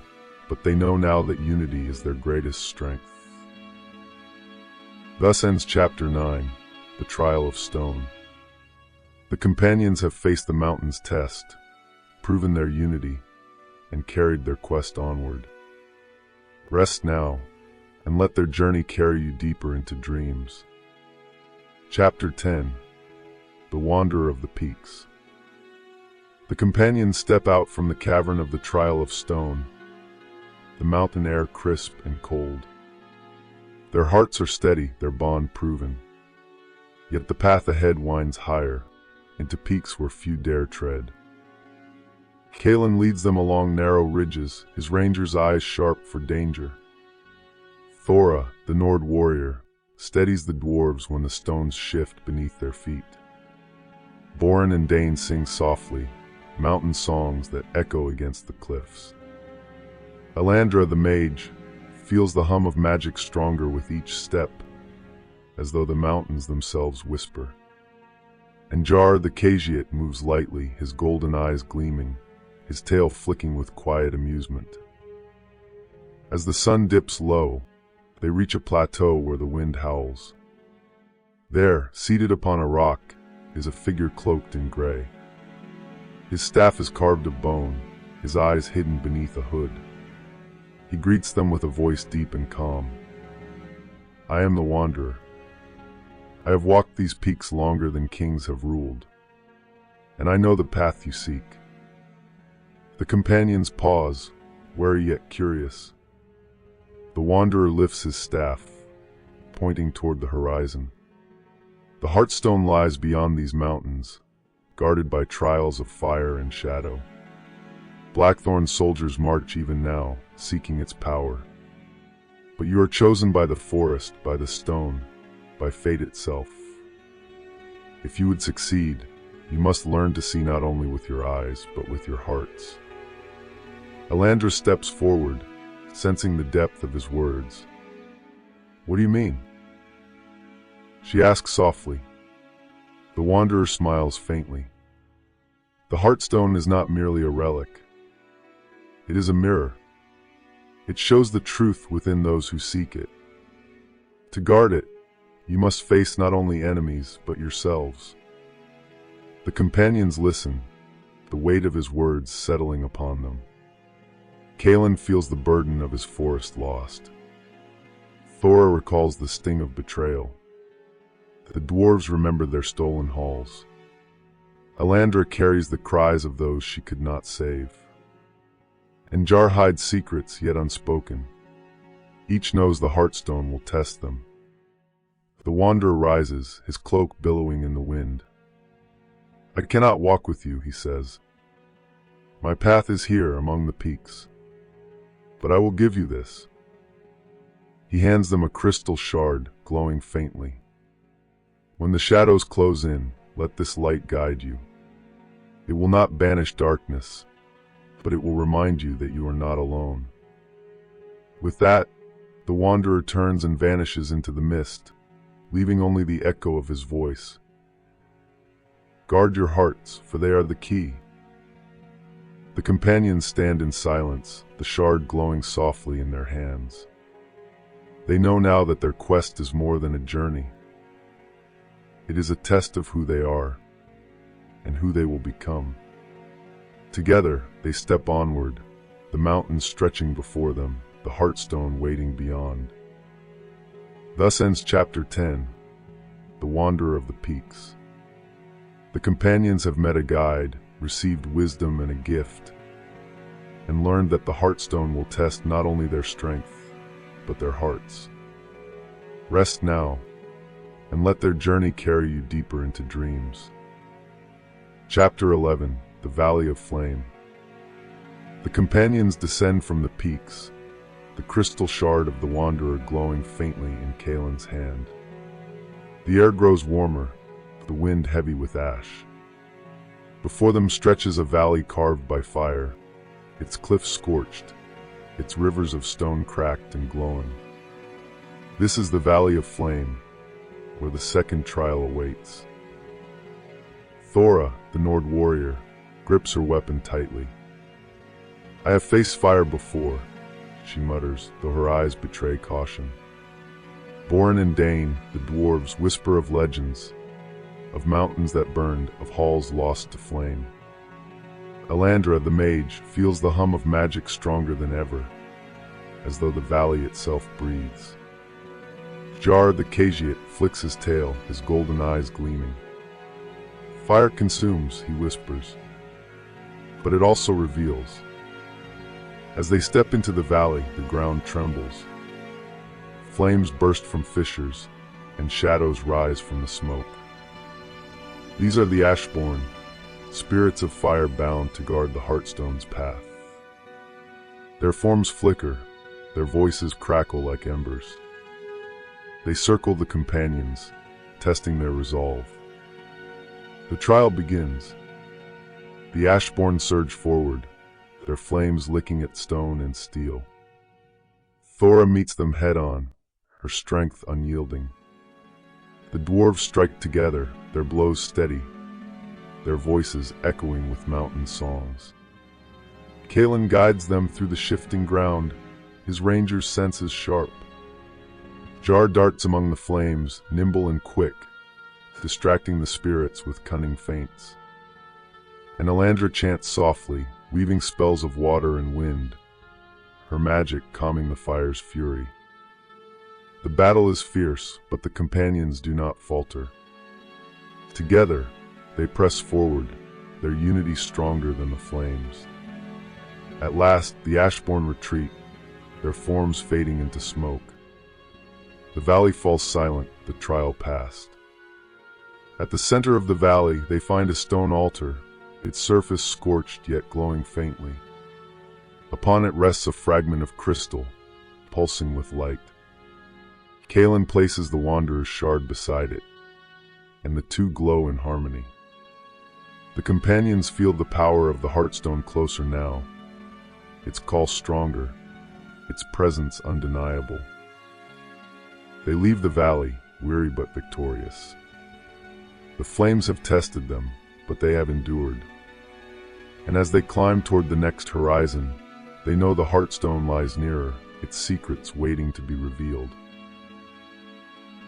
but they know now that unity is their greatest strength. Thus ends Chapter 9, The Trial of Stone. The companions have faced the mountain's test, proven their unity, and carried their quest onward. Rest now, and let their journey carry you deeper into dreams. Chapter 10, The Wanderer of the Peaks. The companions step out from the cavern of the Trial of Stone, the mountain air crisp and cold. Their hearts are steady, their bond proven. Yet the path ahead winds higher, into peaks where few dare tread. Kaelen leads them along narrow ridges, his ranger's eyes sharp for danger. Thora, the Nord warrior, steadies the dwarves when the stones shift beneath their feet. Borin and Dain sing softly, mountain songs that echo against the cliffs. Elandra, the mage, feels the hum of magic stronger with each step, as though the mountains themselves whisper. And Jar, the khajiit, moves lightly, his golden eyes gleaming, his tail flicking with quiet amusement. As the sun dips low, they reach a plateau where the wind howls. There, seated upon a rock, is a figure cloaked in gray. His staff is carved of bone, his eyes hidden beneath a hood. He greets them with a voice deep and calm. I am the Wanderer. I have walked these peaks longer than kings have ruled, and I know the path you seek. The companions pause, wary yet curious. The Wanderer lifts his staff, pointing toward the horizon. The Heartstone lies beyond these mountains, guarded by trials of fire and shadow. Blackthorn soldiers march even now, seeking its power. But you are chosen by the forest, by the stone, by fate itself. If you would succeed, you must learn to see not only with your eyes, but with your hearts. Elandra steps forward, sensing the depth of his words. What do you mean? She asks softly. The Wanderer smiles faintly. The Heartstone is not merely a relic. It is a mirror. It shows the truth within those who seek it. To guard it, you must face not only enemies, but yourselves. The companions listen, the weight of his words settling upon them. Kaelen feels the burden of his forest lost. Thora recalls the sting of betrayal. The dwarves remember their stolen halls. Elandra carries the cries of those she could not save. And Jar hides secrets yet unspoken. Each knows the Heartstone will test them. The Wanderer rises, his cloak billowing in the wind. I cannot walk with you, he says. My path is here among the peaks. But I will give you this. He hands them a crystal shard, glowing faintly. When the shadows close in, let this light guide you. It will not banish darkness, but it will remind you that you are not alone. With that, the Wanderer turns and vanishes into the mist, leaving only the echo of his voice. Guard your hearts, for they are the key. The companions stand in silence, the shard glowing softly in their hands. They know now that their quest is more than a journey. It is a test of who they are, and who they will become. Together, they step onward, the mountains stretching before them, the Heartstone waiting beyond. Thus ends Chapter 10, The Wanderer of the Peaks. The companions have met a guide, received wisdom and a gift, and learned that the Heartstone will test not only their strength, but their hearts. Rest now, and let their journey carry you deeper into dreams. Chapter 11, The Valley of Flame. The companions descend from the peaks, the crystal shard of the Wanderer glowing faintly in Kaelen's hand. The air grows warmer, the wind heavy with ash. Before them stretches a valley carved by fire, its cliffs scorched, its rivers of stone cracked and glowing. This is the Valley of Flame, where the second trial awaits. Thora, the Nord warrior, grips her weapon tightly. I have faced fire before, she mutters, though her eyes betray caution. Borin and Dain, the dwarves, whisper of legends, of mountains that burned, of halls lost to flame. Elandra, the mage, feels the hum of magic stronger than ever, as though the valley itself breathes. Jar, the khajiit, flicks his tail, his golden eyes gleaming. Fire consumes, he whispers, but it also reveals. As they step into the valley, the ground trembles. Flames burst from fissures, and shadows rise from the smoke. These are the Ashborn, spirits of fire bound to guard the Heartstone's path. Their forms flicker, their voices crackle like embers. They circle the companions, testing their resolve. The trial begins. The Ashborn surge forward, their flames licking at stone and steel. Thora meets them head-on, her strength unyielding. The dwarves strike together, their blows steady, their voices echoing with mountain songs. Kaelen guides them through the shifting ground, his ranger's senses sharp. Jar darts among the flames, nimble and quick, distracting the spirits with cunning feints. And Elandra chants softly, weaving spells of water and wind, her magic calming the fire's fury. The battle is fierce, but the companions do not falter. Together, they press forward, their unity stronger than the flames. At last, the Ashborn retreat, their forms fading into smoke. The valley falls silent, the trial past. At the center of the valley, they find a stone altar, its surface scorched yet glowing faintly. Upon it rests a fragment of crystal, pulsing with light. Kaelen places the Wanderer's shard beside it, and the two glow in harmony. The companions feel the power of the Heartstone closer now, its call stronger, its presence undeniable. They leave the valley, weary but victorious. The flames have tested them, but they have endured. And as they climb toward the next horizon, they know the Heartstone lies nearer, its secrets waiting to be revealed.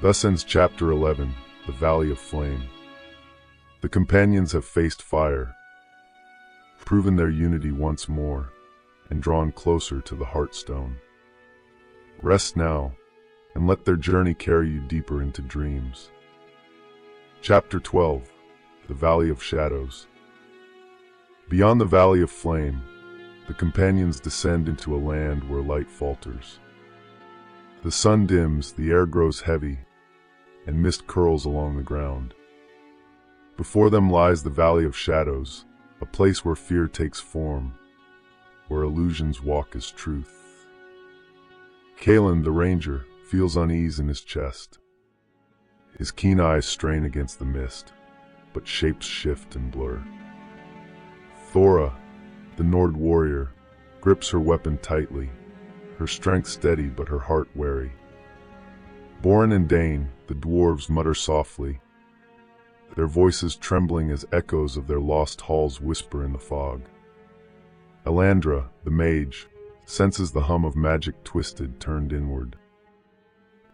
Thus ends Chapter 11, The Valley of Flame. The companions have faced fire, proven their unity once more, and drawn closer to the Heartstone. Rest now, and let their journey carry you deeper into dreams. Chapter 12, The Valley of Shadows. Beyond the Valley of Flame, the companions descend into a land where light falters. The sun dims, the air grows heavy, and mist curls along the ground. Before them lies the Valley of Shadows, a place where fear takes form, where illusions walk as truth. Kaelen, the ranger, feels unease in his chest. His keen eyes strain against the mist, but shapes shift and blur. Thora, the Nord warrior, grips her weapon tightly, her strength steady but her heart wary. Borin and Dain, the dwarves, mutter softly, their voices trembling as echoes of their lost halls whisper in the fog. Elandra, the mage, senses the hum of magic twisted, turned inward.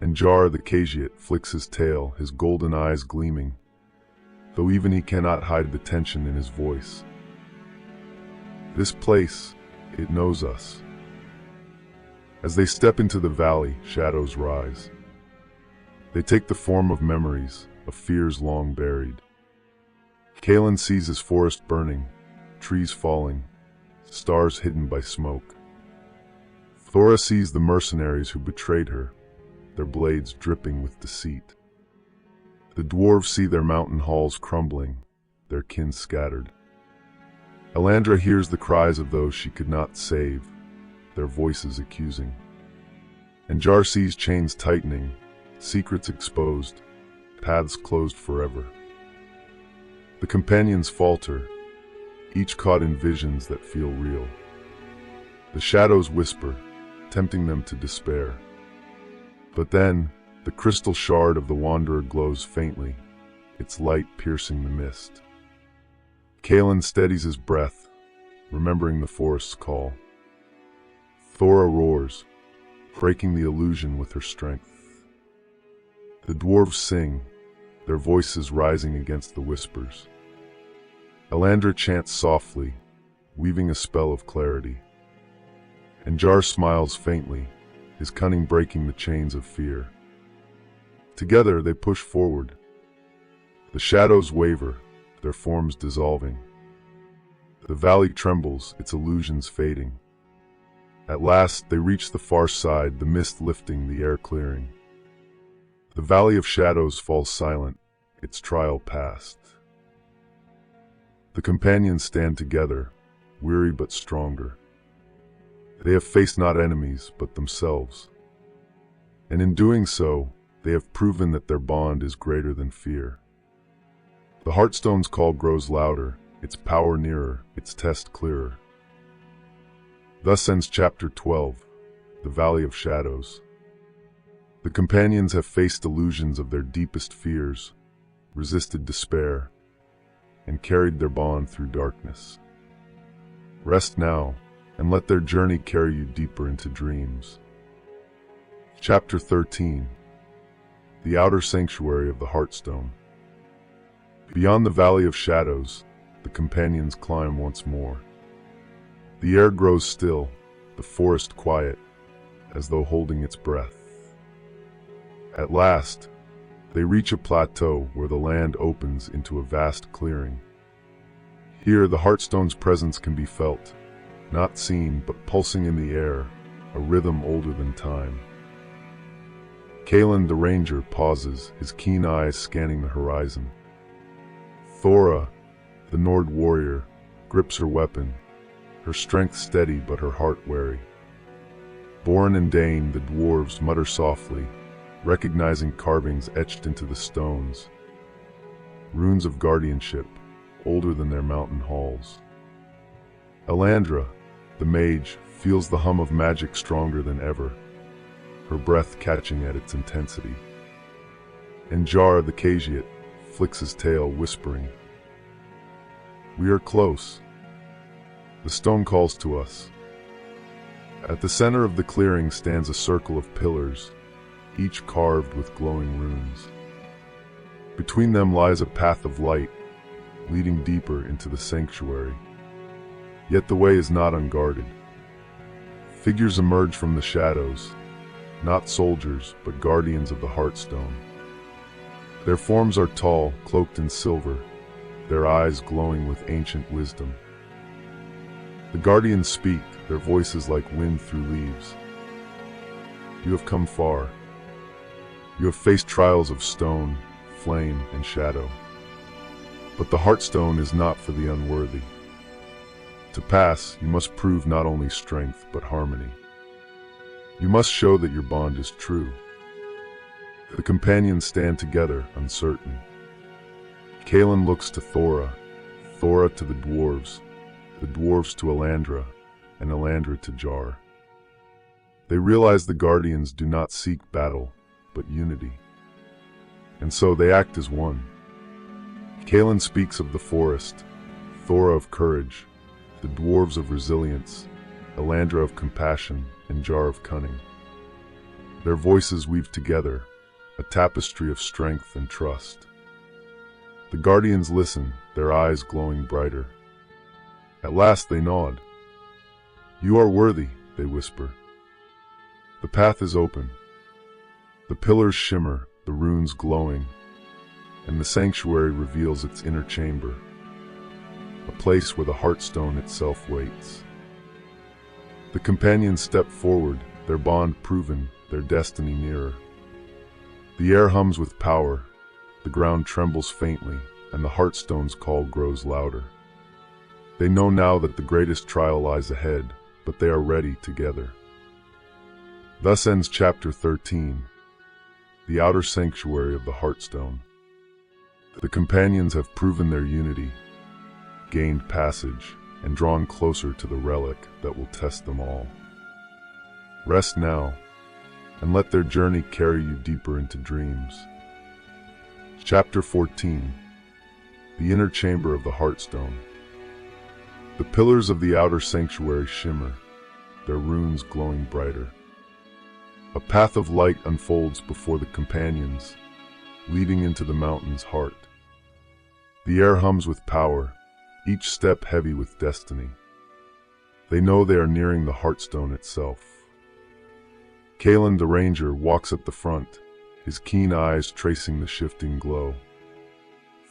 And Jar, the khajiit, flicks his tail, his golden eyes gleaming, though even he cannot hide the tension in his voice. This place, it knows us. As they step into the valley, shadows rise. They take the form of memories, of fears long buried. Kaelen sees his forest burning, trees falling, stars hidden by smoke. Thora sees the mercenaries who betrayed her, their blades dripping with deceit. The dwarves see their mountain halls crumbling, their kin scattered. Elandra hears the cries of those she could not save, their voices accusing. And Jar sees chains tightening, secrets exposed, paths closed forever. The companions falter, each caught in visions that feel real. The shadows whisper, tempting them to despair. But then, the crystal shard of the Wanderer glows faintly, its light piercing the mist. Kaelen steadies his breath, remembering the forest's call. Thora roars, breaking the illusion with her strength. The dwarves sing, their voices rising against the whispers. Elandra chants softly, weaving a spell of clarity. And Jar smiles faintly, his cunning breaking the chains of fear. Together they push forward. The shadows waver, their forms dissolving. The valley trembles, its illusions fading. At last they reach the far side, the mist lifting, the air clearing. The Valley of Shadows falls silent, its trial past. The companions stand together, weary but stronger. They have faced not enemies, but themselves. And in doing so, they have proven that their bond is greater than fear. The Heartstone's call grows louder, its power nearer, its test clearer. Thus ends Chapter 12, The Valley of Shadows. The companions have faced illusions of their deepest fears, resisted despair, and carried their bond through darkness. Rest now, and let their journey carry you deeper into dreams. Chapter 13. The Outer Sanctuary of the Heartstone. Beyond the Valley of Shadows, the companions climb once more. The air grows still, the forest quiet, as though holding its breath. At last, they reach a plateau where the land opens into a vast clearing. Here, the Heartstone's presence can be felt, not seen but pulsing in the air, a rhythm older than time. Kaelen the ranger pauses, his keen eyes scanning the horizon. Thora, the Nord warrior, grips her weapon, her strength steady but her heart wary. Borin and Dain, the dwarves, mutter softly, recognizing carvings etched into the stones. Runes of guardianship, older than their mountain halls. Elandra, the mage, feels the hum of magic stronger than ever, her breath catching at its intensity. And Jar, the khajiit, flicks his tail, whispering, "We are close. The stone calls to us." At the center of the clearing stands a circle of pillars, each carved with glowing runes. Between them lies a path of light, leading deeper into the sanctuary. Yet the way is not unguarded. Figures emerge from the shadows, not soldiers, but guardians of the Heartstone. Their forms are tall, cloaked in silver, their eyes glowing with ancient wisdom. The guardians speak, their voices like wind through leaves. You have come far. You have faced trials of stone, flame, and shadow. But the Heartstone is not for the unworthy. To pass, you must prove not only strength, but harmony. You must show that your bond is true. The companions stand together, uncertain. Kaelen looks to Thora, Thora to the dwarves to Elandra, and Elandra to Jar. They realize the guardians do not seek battle, but unity. And so they act as one. Kaelen speaks of the forest, Thora of courage, the dwarves of resilience, Elandra of compassion, and Jar of cunning. Their voices weave together, a tapestry of strength and trust. The guardians listen, their eyes glowing brighter. At last they nod. "You are worthy," they whisper. The path is open. The pillars shimmer, the runes glowing, and the sanctuary reveals its inner chamber, a place where the Heartstone itself waits. The companions step forward, their bond proven, their destiny nearer. The air hums with power, the ground trembles faintly, and the Heartstone's call grows louder. They know now that the greatest trial lies ahead, but they are ready together. Thus ends Chapter 13, the Outer Sanctuary of the Heartstone. The companions have proven their unity, gained passage, and drawn closer to the relic that will test them all. Rest now, and let their journey carry you deeper into dreams. Chapter 14. The Inner Chamber of the Heartstone. The pillars of the outer sanctuary shimmer, their runes glowing brighter. A path of light unfolds before the companions, leading into the mountain's heart. The air hums with power, each step heavy with destiny. They know they are nearing the Heartstone itself. Kaelen the ranger walks at the front, his keen eyes tracing the shifting glow.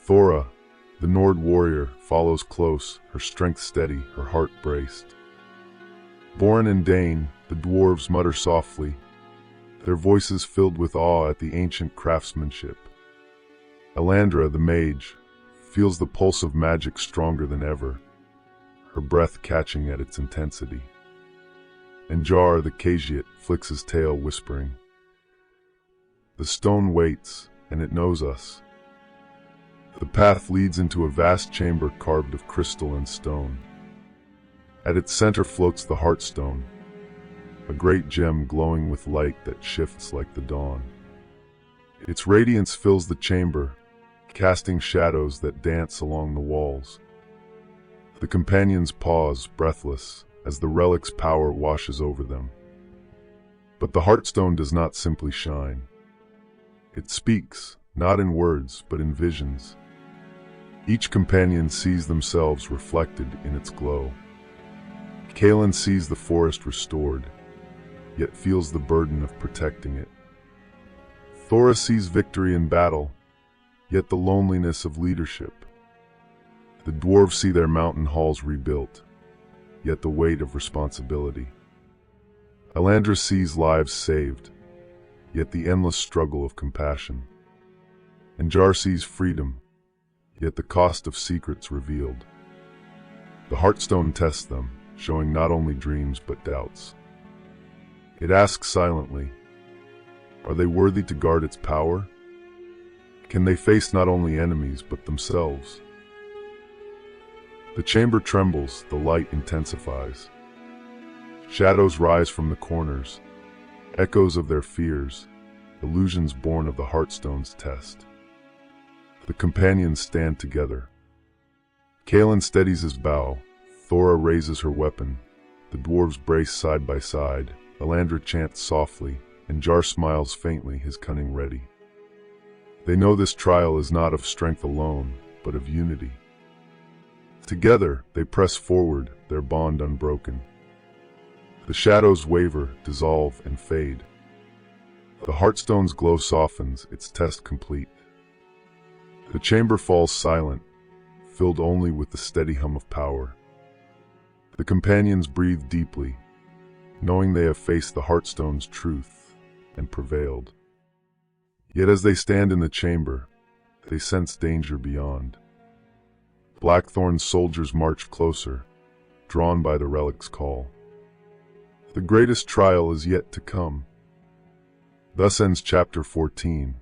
Thora, the Nord warrior, follows close, her strength steady, her heart braced. Borin and Dain, the dwarves, mutter softly, their voices filled with awe at the ancient craftsmanship. Elandra, the mage, feels the pulse of magic stronger than ever, her breath catching at its intensity. And Jar, the khajiit, flicks his tail, whispering, "The stone waits, and it knows us." The path leads into a vast chamber carved of crystal and stone. At its center floats the Heartstone, a great gem glowing with light that shifts like the dawn. Its radiance fills the chamber, casting shadows that dance along the walls. The companions pause, breathless, as the relic's power washes over them. But the Heartstone does not simply shine. It speaks, not in words, but in visions. Each companion sees themselves reflected in its glow. Kaelen sees the forest restored, yet feels the burden of protecting it. Thora sees victory in battle, yet the loneliness of leadership. The dwarves see their mountain halls rebuilt, yet the weight of responsibility. Elandra sees lives saved, yet the endless struggle of compassion. And Jar sees freedom, yet the cost of secrets revealed. The Heartstone tests them, showing not only dreams but doubts. It asks silently, are they worthy to guard its power? Can they face not only enemies but themselves? The chamber trembles, the light intensifies. Shadows rise from the corners, echoes of their fears, illusions born of the Heartstone's test. The companions stand together. Kaelen steadies his bow, Thora raises her weapon, the dwarves brace side by side, Elandra chants softly, and Jar smiles faintly, his cunning ready. They know this trial is not of strength alone, but of unity. Together, they press forward, their bond unbroken. The shadows waver, dissolve, and fade. The Heartstone's glow softens, its test complete. The chamber falls silent, filled only with the steady hum of power. The companions breathe deeply, knowing they have faced the Heartstone's truth and prevailed. Yet as they stand in the chamber, they sense danger beyond. Blackthorn's soldiers march closer, drawn by the relic's call. The greatest trial is yet to come. Thus ends Chapter 14,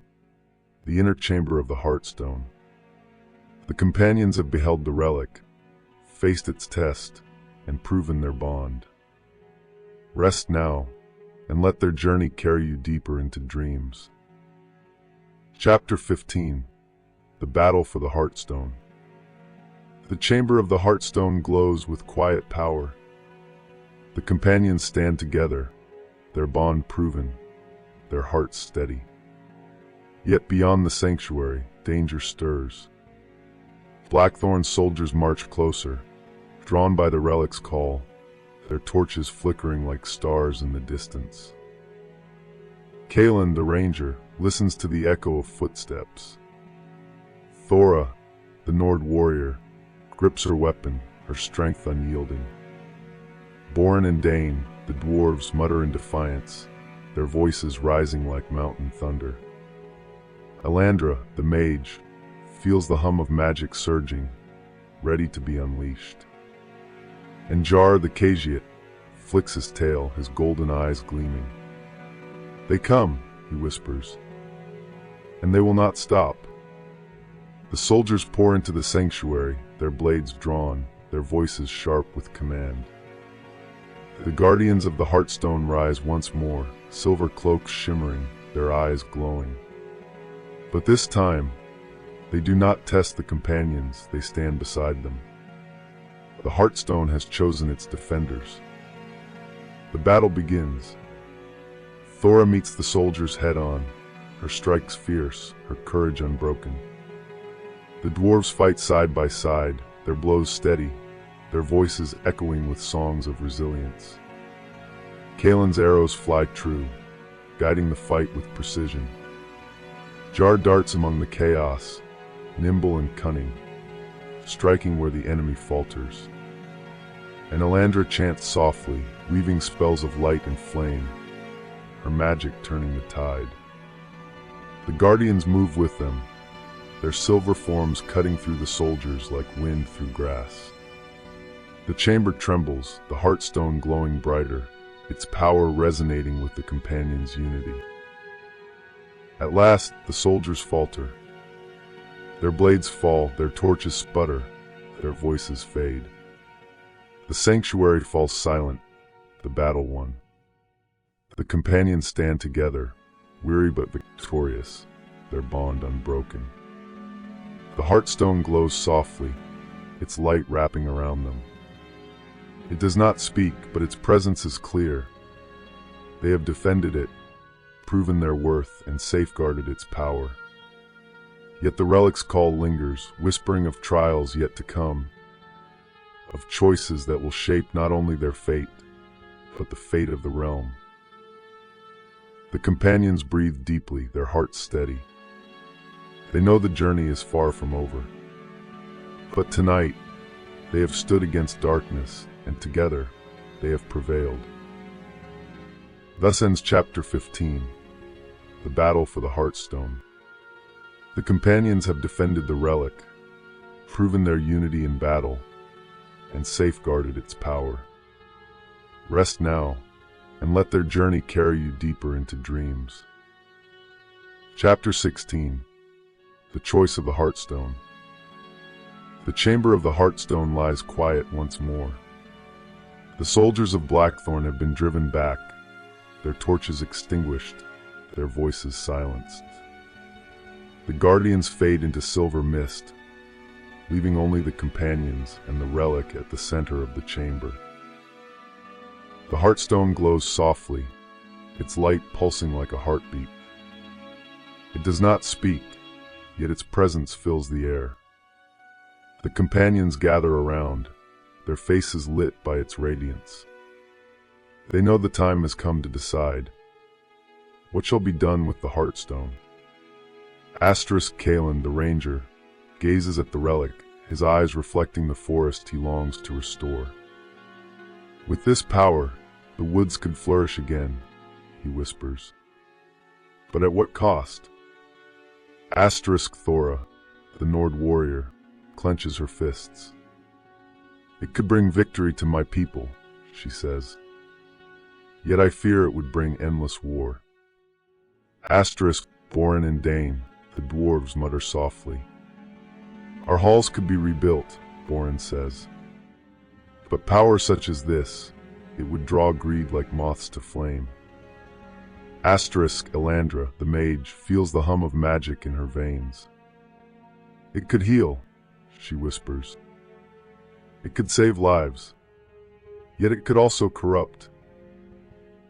the inner chamber of the Heartstone. The companions have beheld the relic, faced its test, and proven their bond. Rest now, and let their journey carry you deeper into dreams. Chapter 15, the battle for the Heartstone. The chamber of the Heartstone glows with quiet power. The companions stand together, their bond proven, their hearts steady. Yet beyond the sanctuary, danger stirs. Blackthorn's soldiers march closer, drawn by the relic's call, their torches flickering like stars in the distance. Kaelen, the ranger, listens to the echo of footsteps. Thora, the Nord warrior, grips her weapon, her strength unyielding. Borin and Dain, the dwarves, mutter in defiance, their voices rising like mountain thunder. Elandra, the mage, feels the hum of magic surging, ready to be unleashed. And Jar, the khajiit, flicks his tail, his golden eyes gleaming. They come, he whispers, and they will not stop. The soldiers pour into the sanctuary, their blades drawn, their voices sharp with command. The guardians of the Heartstone rise once more, silver cloaks shimmering, their eyes glowing. But this time, they do not test the companions, they stand beside them. The Heartstone has chosen its defenders. The battle begins. Thora meets the soldiers head-on, her strikes fierce, her courage unbroken. The dwarves fight side by side, their blows steady, their voices echoing with songs of resilience. Kaelen's arrows fly true, guiding the fight with precision. Jar darts among the chaos, nimble and cunning, striking where the enemy falters. And Elandra chants softly, weaving spells of light and flame, her magic turning the tide. The guardians move with them, their silver forms cutting through the soldiers like wind through grass. The chamber trembles, the Heartstone glowing brighter, its power resonating with the companions' unity. At last, the soldiers falter. Their blades fall, their torches sputter, their voices fade. The sanctuary falls silent, the battle won. The companions stand together, weary but victorious, their bond unbroken. The Heartstone glows softly, its light wrapping around them. It does not speak, but its presence is clear. They have defended it, proven their worth, and safeguarded its power. Yet the relic's call lingers, whispering of trials yet to come, of choices that will shape not only their fate, but the fate of the realm. The companions breathe deeply, their hearts steady. They know the journey is far from over. But tonight, they have stood against darkness, and together, they have prevailed. Thus ends Chapter 15, the battle for the Heartstone. The companions have defended the relic, proven their unity in battle, and safeguarded its power. Rest now, and let their journey carry you deeper into dreams. Chapter 16, the choice of the Heartstone. The chamber of the Heartstone lies quiet once more. The soldiers of Blackthorn have been driven back, their torches extinguished, their voices silenced. The guardians fade into silver mist, leaving only the companions and the relic at the center of the chamber. The Heartstone glows softly, its light pulsing like a heartbeat. It does not speak, yet its presence fills the air. The companions gather around, their faces lit by its radiance. They know the time has come to decide. What shall be done with the Heartstone? Kaelen, the ranger, gazes at the relic, his eyes reflecting the forest he longs to restore. With this power, the woods could flourish again, he whispers. But at what cost? Thora, the Nord warrior, clenches her fists. It could bring victory to my people, she says. Yet I fear it would bring endless war. Borin and Dain, the dwarves mutter softly. Our halls could be rebuilt, Borin says. But power such as this, it would draw greed like moths to flame. Elandra, the mage, feels the hum of magic in her veins. It could heal, she whispers. It could save lives. Yet it could also corrupt.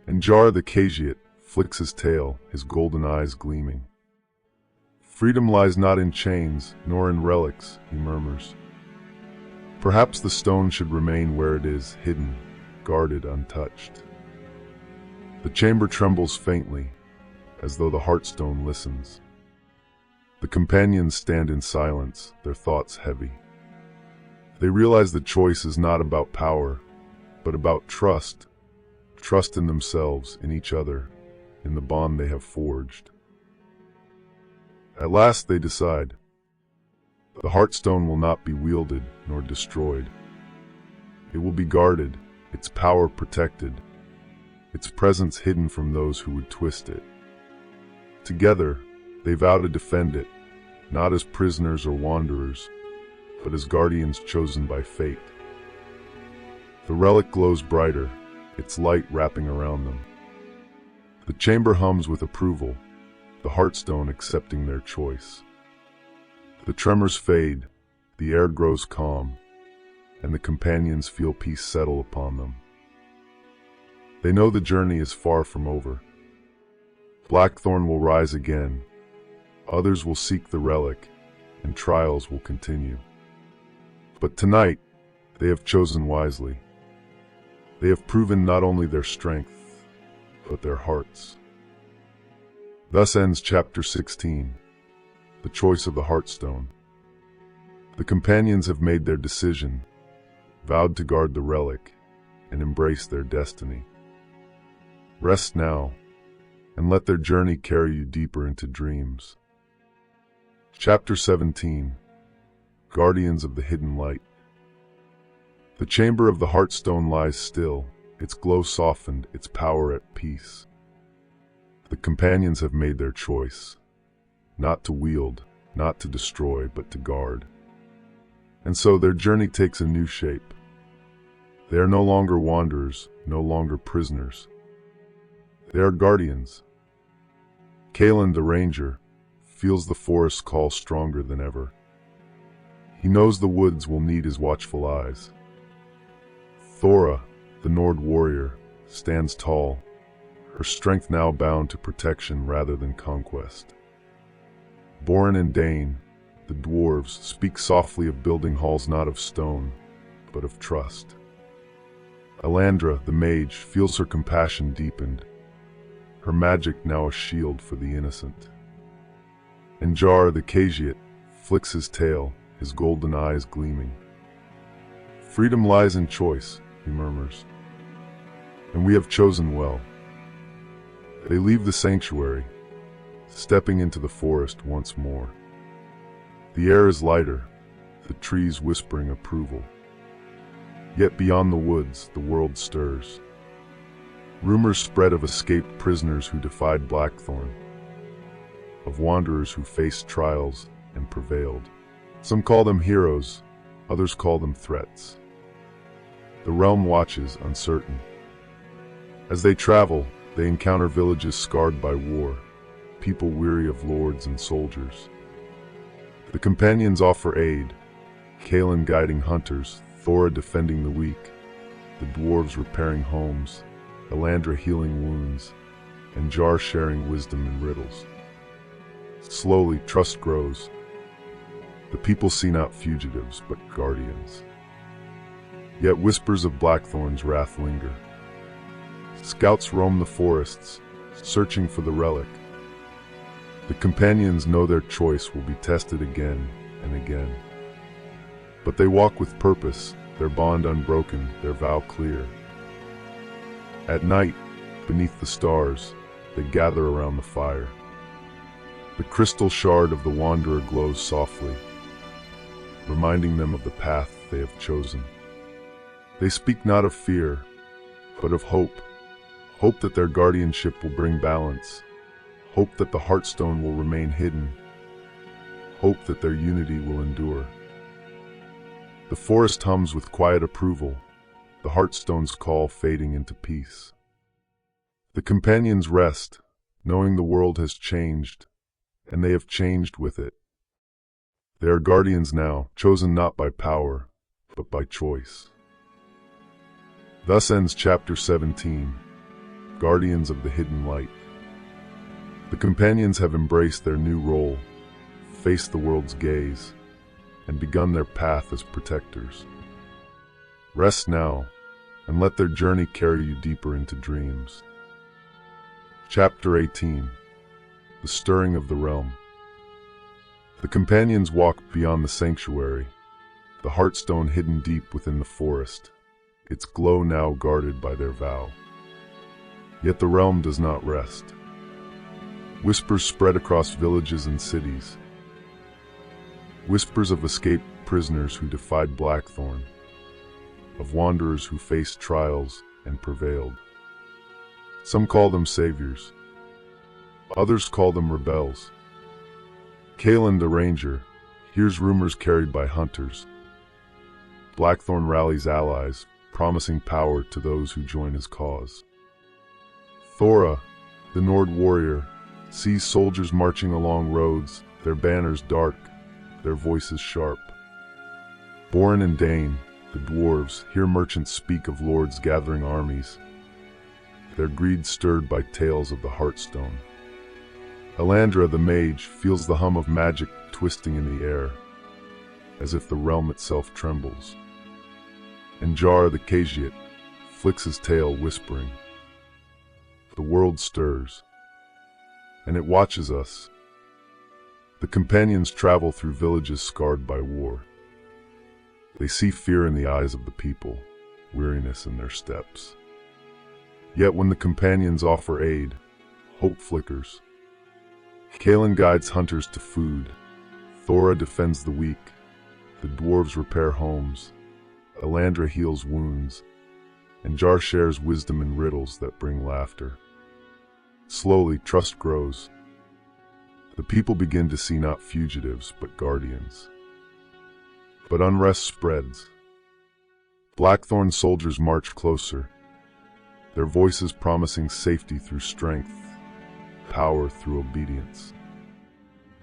And Jar the khajiit flicks his tail, his golden eyes gleaming. Freedom lies not in chains, nor in relics, he murmurs. Perhaps the stone should remain where it is, hidden, guarded, untouched. The chamber trembles faintly, as though the Heartstone listens. The companions stand in silence, their thoughts heavy. They realize the choice is not about power, but about trust. Trust in themselves, in each other, in the bond they have forged. At last they decide. The Heartstone will not be wielded nor destroyed. It will be guarded, its power protected, its presence hidden from those who would twist it. Together, they vow to defend it, not as prisoners or wanderers, but as guardians chosen by fate. The relic glows brighter, its light wrapping around them. The chamber hums with approval, the Heartstone accepting their choice. The tremors fade, the air grows calm, and the companions feel peace settle upon them. They know the journey is far from over. Blackthorn will rise again, others will seek the relic, and trials will continue. But tonight, they have chosen wisely. They have proven not only their strength, but their hearts. Thus ends Chapter 16, the choice of the Heartstone. The companions have made their decision, vowed to guard the relic, and embrace their destiny. Rest now, and let their journey carry you deeper into dreams. Chapter 17, Guardians of the Hidden Light. The chamber of the Heartstone lies still, its glow softened, its power at peace. The companions have made their choice, not to wield, not to destroy, but to guard. And so their journey takes a new shape. They are no longer wanderers, no longer prisoners. They are guardians. Kaelen, the ranger, feels the forest's call stronger than ever. He knows the woods will need his watchful eyes. Thora, the Nord warrior, stands tall, her strength now bound to protection rather than conquest. Borin and Dain, the dwarves, speak softly of building halls not of stone, but of trust. Elandra, the mage, feels her compassion deepened, her magic now a shield for the innocent. And Jar, the khajiit, flicks his tail, his golden eyes gleaming. "Freedom lies in choice," he murmurs, "and we have chosen well." They leave the sanctuary, stepping into the forest once more. The air is lighter, the trees whispering approval. Yet beyond the woods, the world stirs. Rumors spread of escaped prisoners who defied Blackthorn, of wanderers who faced trials and prevailed. Some call them heroes, others call them threats. The realm watches, uncertain. As they travel, they encounter villages scarred by war, people weary of lords and soldiers. The companions offer aid, Kaelen guiding hunters, Thora defending the weak, the dwarves repairing homes, Elandra healing wounds, and Jar sharing wisdom and riddles. Slowly, trust grows. The people see not fugitives, but guardians. Yet whispers of Blackthorn's wrath linger. Scouts roam the forests, searching for the relic. The companions know their choice will be tested again and again. But they walk with purpose, their bond unbroken, their vow clear. At night, beneath the stars, they gather around the fire. The crystal shard of the wanderer glows softly, reminding them of the path they have chosen. They speak not of fear, but of hope. Hope that their guardianship will bring balance. Hope that the Heartstone will remain hidden. Hope that their unity will endure. The forest hums with quiet approval, the Heartstone's call fading into peace. The companions rest, knowing the world has changed, and they have changed with it. They are guardians now, chosen not by power, but by choice. Thus ends Chapter 17, Guardians of the Hidden Light. The companions have embraced their new role, faced the world's gaze, and begun their path as protectors. Rest now, and let their journey carry you deeper into dreams. Chapter 18, The Stirring of the Realm. The companions walk beyond the sanctuary, the Heartstone hidden deep within the forest, its glow now guarded by their vow. Yet the realm does not rest. Whispers spread across villages and cities. Whispers of escaped prisoners who defied Blackthorn, of wanderers who faced trials and prevailed. Some call them saviors. Others call them rebels. Kaelen the ranger hears rumors carried by hunters. Blackthorn rallies allies, promising power to those who join his cause. Thora, the Nord warrior, sees soldiers marching along roads, their banners dark, their voices sharp. Borin and Dain, the dwarves, hear merchants speak of lords gathering armies, their greed stirred by tales of the Heartstone. Elandra, the mage, feels the hum of magic twisting in the air, as if the realm itself trembles. And Jar, the khajiit, flicks his tail, whispering. The world stirs, and it watches us. The companions travel through villages scarred by war. They see fear in the eyes of the people, weariness in their steps. Yet when the companions offer aid, hope flickers. Kaelen guides hunters to food, Thora defends the weak, the dwarves repair homes, Elandra heals wounds, and Jar shares wisdom and riddles that bring laughter. Slowly, trust grows. The people begin to see not fugitives, but guardians. But unrest spreads. Blackthorn soldiers march closer, their voices promising safety through strength, power through obedience.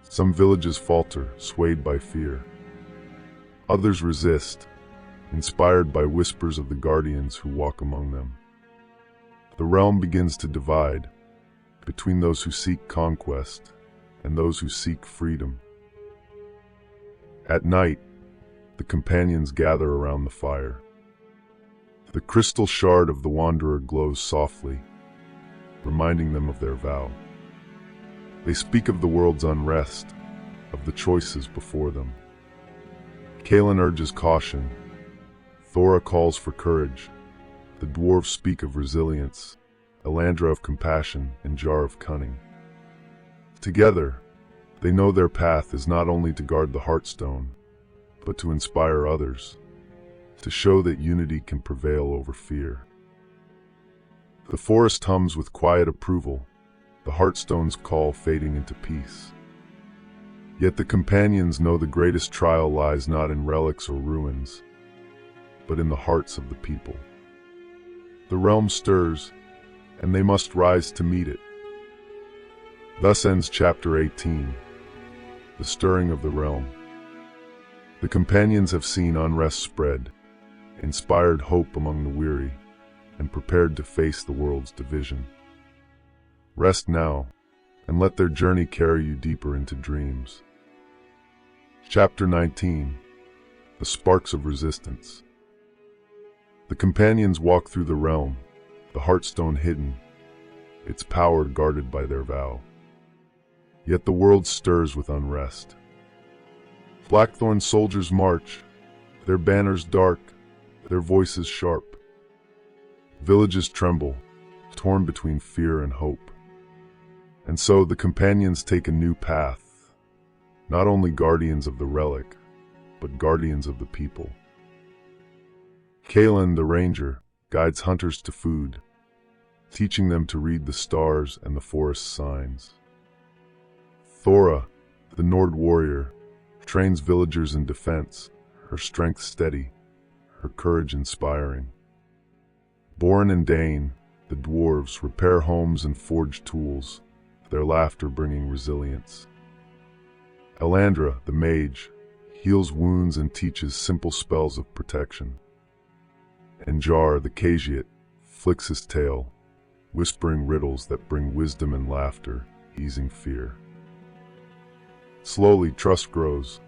Some villages falter, swayed by fear. Others resist, inspired by whispers of the guardians who walk among them. The realm begins to divide between those who seek conquest and those who seek freedom. At night, the companions gather around the fire. The crystal shard of the Wanderer glows softly, reminding them of their vow. They speak of the world's unrest, of the choices before them. Kaelen urges caution. Thora calls for courage. The dwarves speak of resilience, Elandra of compassion, and Jar of cunning. Together, they know their path is not only to guard the Heartstone, but to inspire others, to show that unity can prevail over fear. The forest hums with quiet approval, the Heartstone's call fading into peace. Yet the companions know the greatest trial lies not in relics or ruins, but in the hearts of the people. The realm stirs, and they must rise to meet it. Thus ends Chapter 18, The Stirring of the Realm. The companions have seen unrest spread, inspired hope among the weary, and prepared to face the world's division. Rest now, and let their journey carry you deeper into dreams. Chapter 19, The Sparks of Resistance. The companions walk through the realm, the Heartstone hidden, its power guarded by their vow. Yet the world stirs with unrest. Blackthorn soldiers march, their banners dark, their voices sharp. Villages tremble, torn between fear and hope. And so the companions take a new path, not only guardians of the relic, but guardians of the people. Kaelen, the ranger, guides hunters to food, teaching them to read the stars and the forest signs. Thora, the Nord warrior, trains villagers in defense, her strength steady, her courage inspiring. Borin and Dain, the dwarves, repair homes and forge tools, their laughter bringing resilience. Elandra, the mage, heals wounds and teaches simple spells of protection. And Jar, the khajiit, flicks his tail, whispering riddles that bring wisdom and laughter, easing fear. Slowly, trust grows.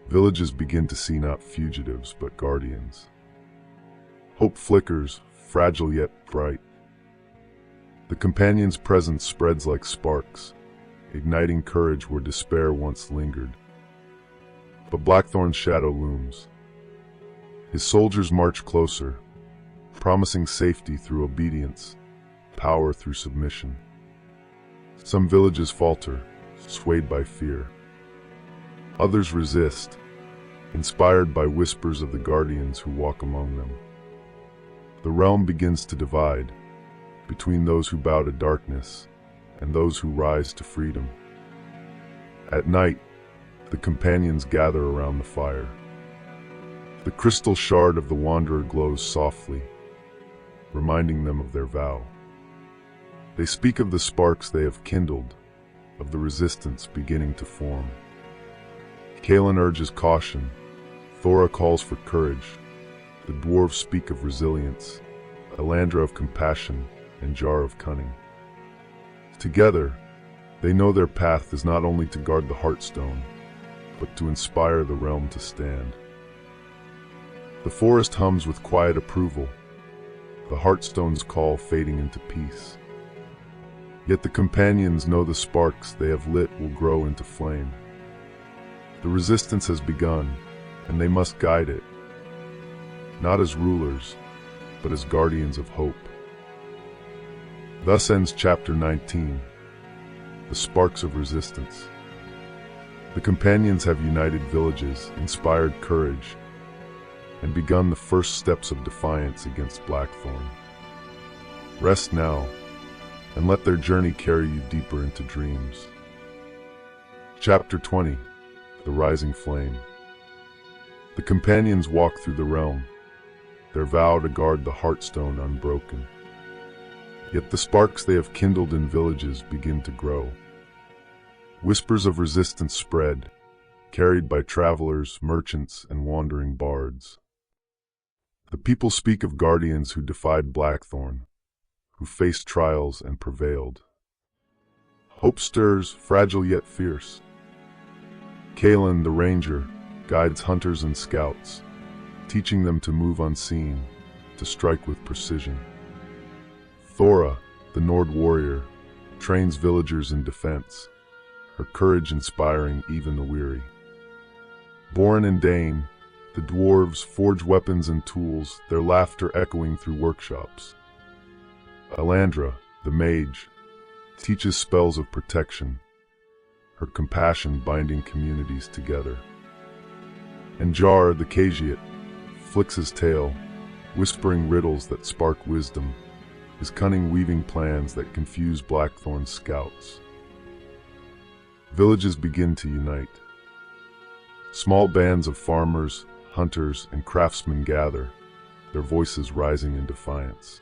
Villages begin to see not fugitives, but guardians. Hope flickers, fragile yet bright. The companion's presence spreads like sparks, igniting courage where despair once lingered. But Blackthorn's shadow looms. His soldiers march closer, promising safety through obedience, power through submission. Some villages falter, swayed by fear. Others resist, inspired by whispers of the guardians who walk among them. The realm begins to divide, between those who bow to darkness and those who rise to freedom. At night, the companions gather around the fire. The crystal shard of the Wanderer glows softly, reminding them of their vow. They speak of the sparks they have kindled, of the resistance beginning to form. Kaelen urges caution, Thora calls for courage, the dwarves speak of resilience, Elandra of compassion, and Jar of cunning. Together, they know their path is not only to guard the Heartstone, but to inspire the realm to stand. The forest hums with quiet approval, the Heartstone's call fading into peace. Yet the companions know the sparks they have lit will grow into flame. The resistance has begun, and they must guide it, not as rulers, but as guardians of hope. Thus ends Chapter 19, The Sparks of Resistance. The companions have united villages, inspired courage, and begun the first steps of defiance against Blackthorn. Rest now, and let their journey carry you deeper into dreams. Chapter 20, The Rising Flame. The companions walk through the realm, their vow to guard the Heartstone unbroken. Yet the sparks they have kindled in villages begin to grow. Whispers of resistance spread, carried by travelers, merchants, and wandering bards. The people speak of guardians who defied Blackthorn, who faced trials and prevailed. Hope stirs, fragile yet fierce. Kaelen, the ranger, guides hunters and scouts, teaching them to move unseen, to strike with precision. Thora, the Nord warrior, trains villagers in defense, her courage inspiring even the weary. Borin and Dain, the dwarves, forge weapons and tools, their laughter echoing through workshops. Elandra, the mage, teaches spells of protection, her compassion binding communities together. And Jar, the khajiit, flicks his tail, whispering riddles that spark wisdom, his cunning weaving plans that confuse Blackthorn's scouts. Villages begin to unite. Small bands of farmers, hunters, and craftsmen gather, their voices rising in defiance.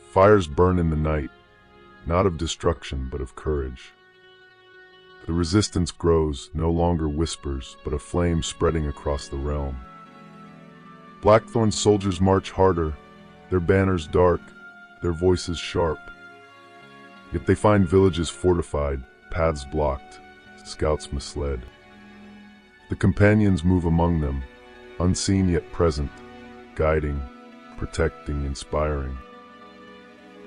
Fires burn in the night, not of destruction but of courage. The resistance grows, no longer whispers, but a flame spreading across the realm. Blackthorn's soldiers march harder, their banners dark, their voices sharp. Yet they find villages fortified, paths blocked, scouts misled. The companions move among them, unseen yet present, guiding, protecting, inspiring.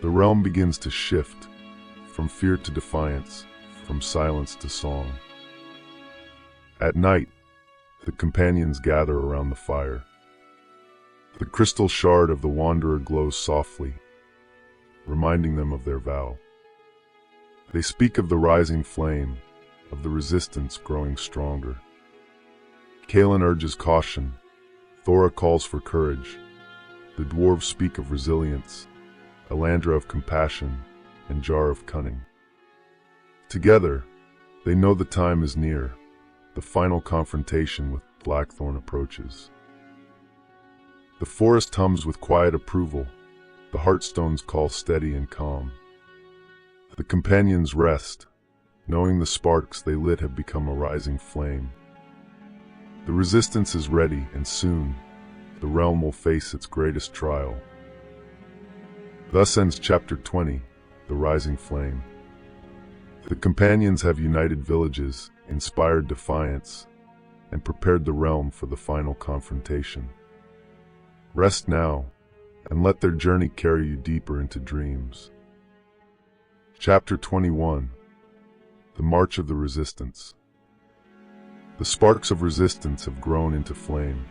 The realm begins to shift, from fear to defiance, from silence to song. At night, the companions gather around the fire. The crystal shard of the wanderer glows softly, reminding them of their vow. They speak of the rising flame, of the resistance growing stronger. Kaelen urges caution, Thora calls for courage, the dwarves speak of resilience, Elandra of compassion, and Jar of cunning. Together, they know the time is near, the final confrontation with Blackthorn approaches. The forest hums with quiet approval, the Heartstones call steady and calm. The companions rest, knowing the sparks they lit have become a rising flame. The resistance is ready, and soon, the realm will face its greatest trial. Thus ends Chapter 20, The Rising Flame. The companions have united villages, inspired defiance, and prepared the realm for the final confrontation. Rest now, and let their journey carry you deeper into dreams. Chapter 21, The March of the Resistance. The sparks of resistance have grown into flame.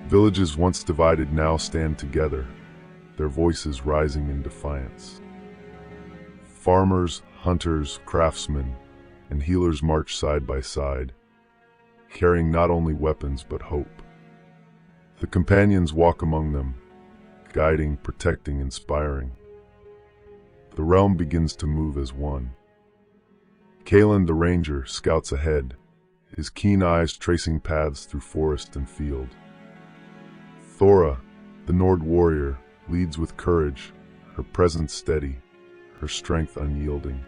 Villages once divided now stand together, their voices rising in defiance. Farmers, hunters, craftsmen, and healers march side by side, carrying not only weapons but hope. The companions walk among them, guiding, protecting, inspiring. The realm begins to move as one. Kaelen the ranger scouts ahead, his keen eyes tracing paths through forest and field. Thora, the Nord warrior, leads with courage, her presence steady, her strength unyielding.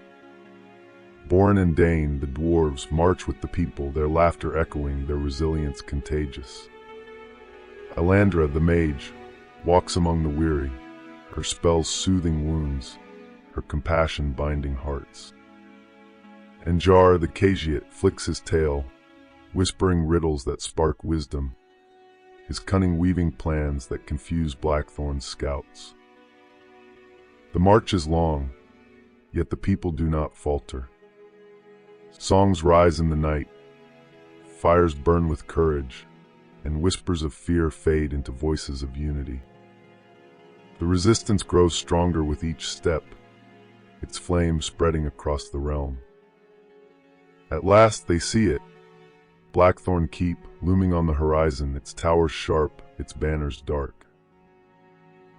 Borin and Dain, the dwarves, march with the people, their laughter echoing, their resilience contagious. Elandra, the mage, walks among the weary, her spells soothing wounds, her compassion binding hearts. And Jar, the khajiit, flicks his tail, whispering riddles that spark wisdom, his cunning weaving plans that confuse Blackthorn's scouts. The march is long, yet the people do not falter. Songs rise in the night, fires burn with courage, and whispers of fear fade into voices of unity. The resistance grows stronger with each step, its flame spreading across the realm. At last they see it, Blackthorn Keep looming on the horizon, its towers sharp, its banners dark.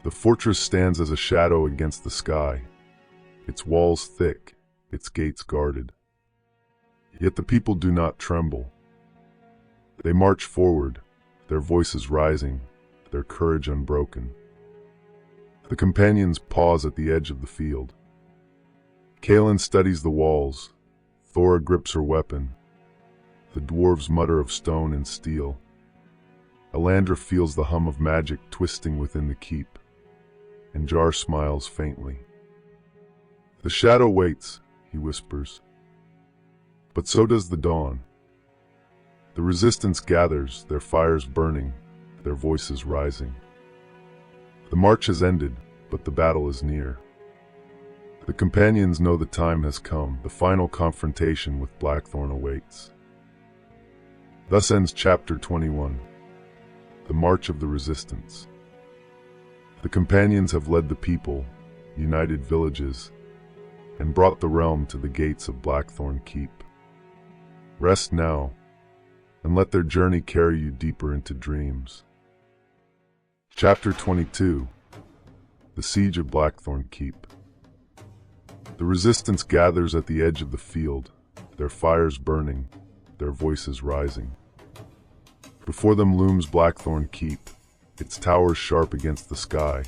The fortress stands as a shadow against the sky, its walls thick, its gates guarded. Yet the people do not tremble. They march forward, their voices rising, their courage unbroken. The companions pause at the edge of the field. Kaelen studies the walls, Thora grips her weapon, the dwarves mutter of stone and steel. Elandra feels the hum of magic twisting within the keep, and Jar smiles faintly. "The shadow waits," he whispers. "But so does the dawn." The resistance gathers, their fires burning, their voices rising. The march has ended, but the battle is near. The companions know the time has come. The final confrontation with Blackthorn awaits. Thus ends Chapter 21, The March of the Resistance. The companions have led the people, united villages, and brought the realm to the gates of Blackthorn Keep. Rest now, and let their journey carry you deeper into dreams. Chapter 22, The Siege of Blackthorn Keep. The resistance gathers at the edge of the field, their fires burning, their voices rising. Before them looms Blackthorn Keep, its towers sharp against the sky,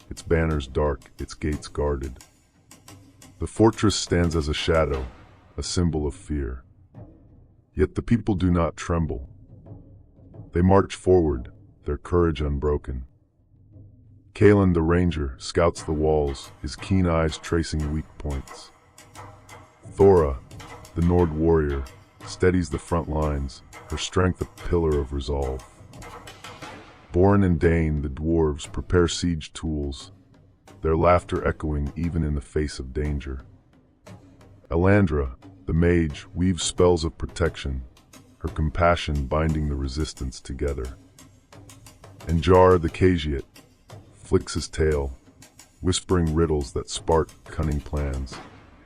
its banners dark, its gates guarded. The fortress stands as a shadow, a symbol of fear. Yet the people do not tremble. They march forward, their courage unbroken. Kaelen the ranger scouts the walls, his keen eyes tracing weak points. Thora, the Nord warrior, steadies the front lines, her strength a pillar of resolve. Borin and Dain, the dwarves, prepare siege tools, their laughter echoing even in the face of danger. Elandra, the mage, weaves spells of protection, her compassion binding the resistance together. And Jar, the khajiit, flicks his tail, whispering riddles that spark cunning plans,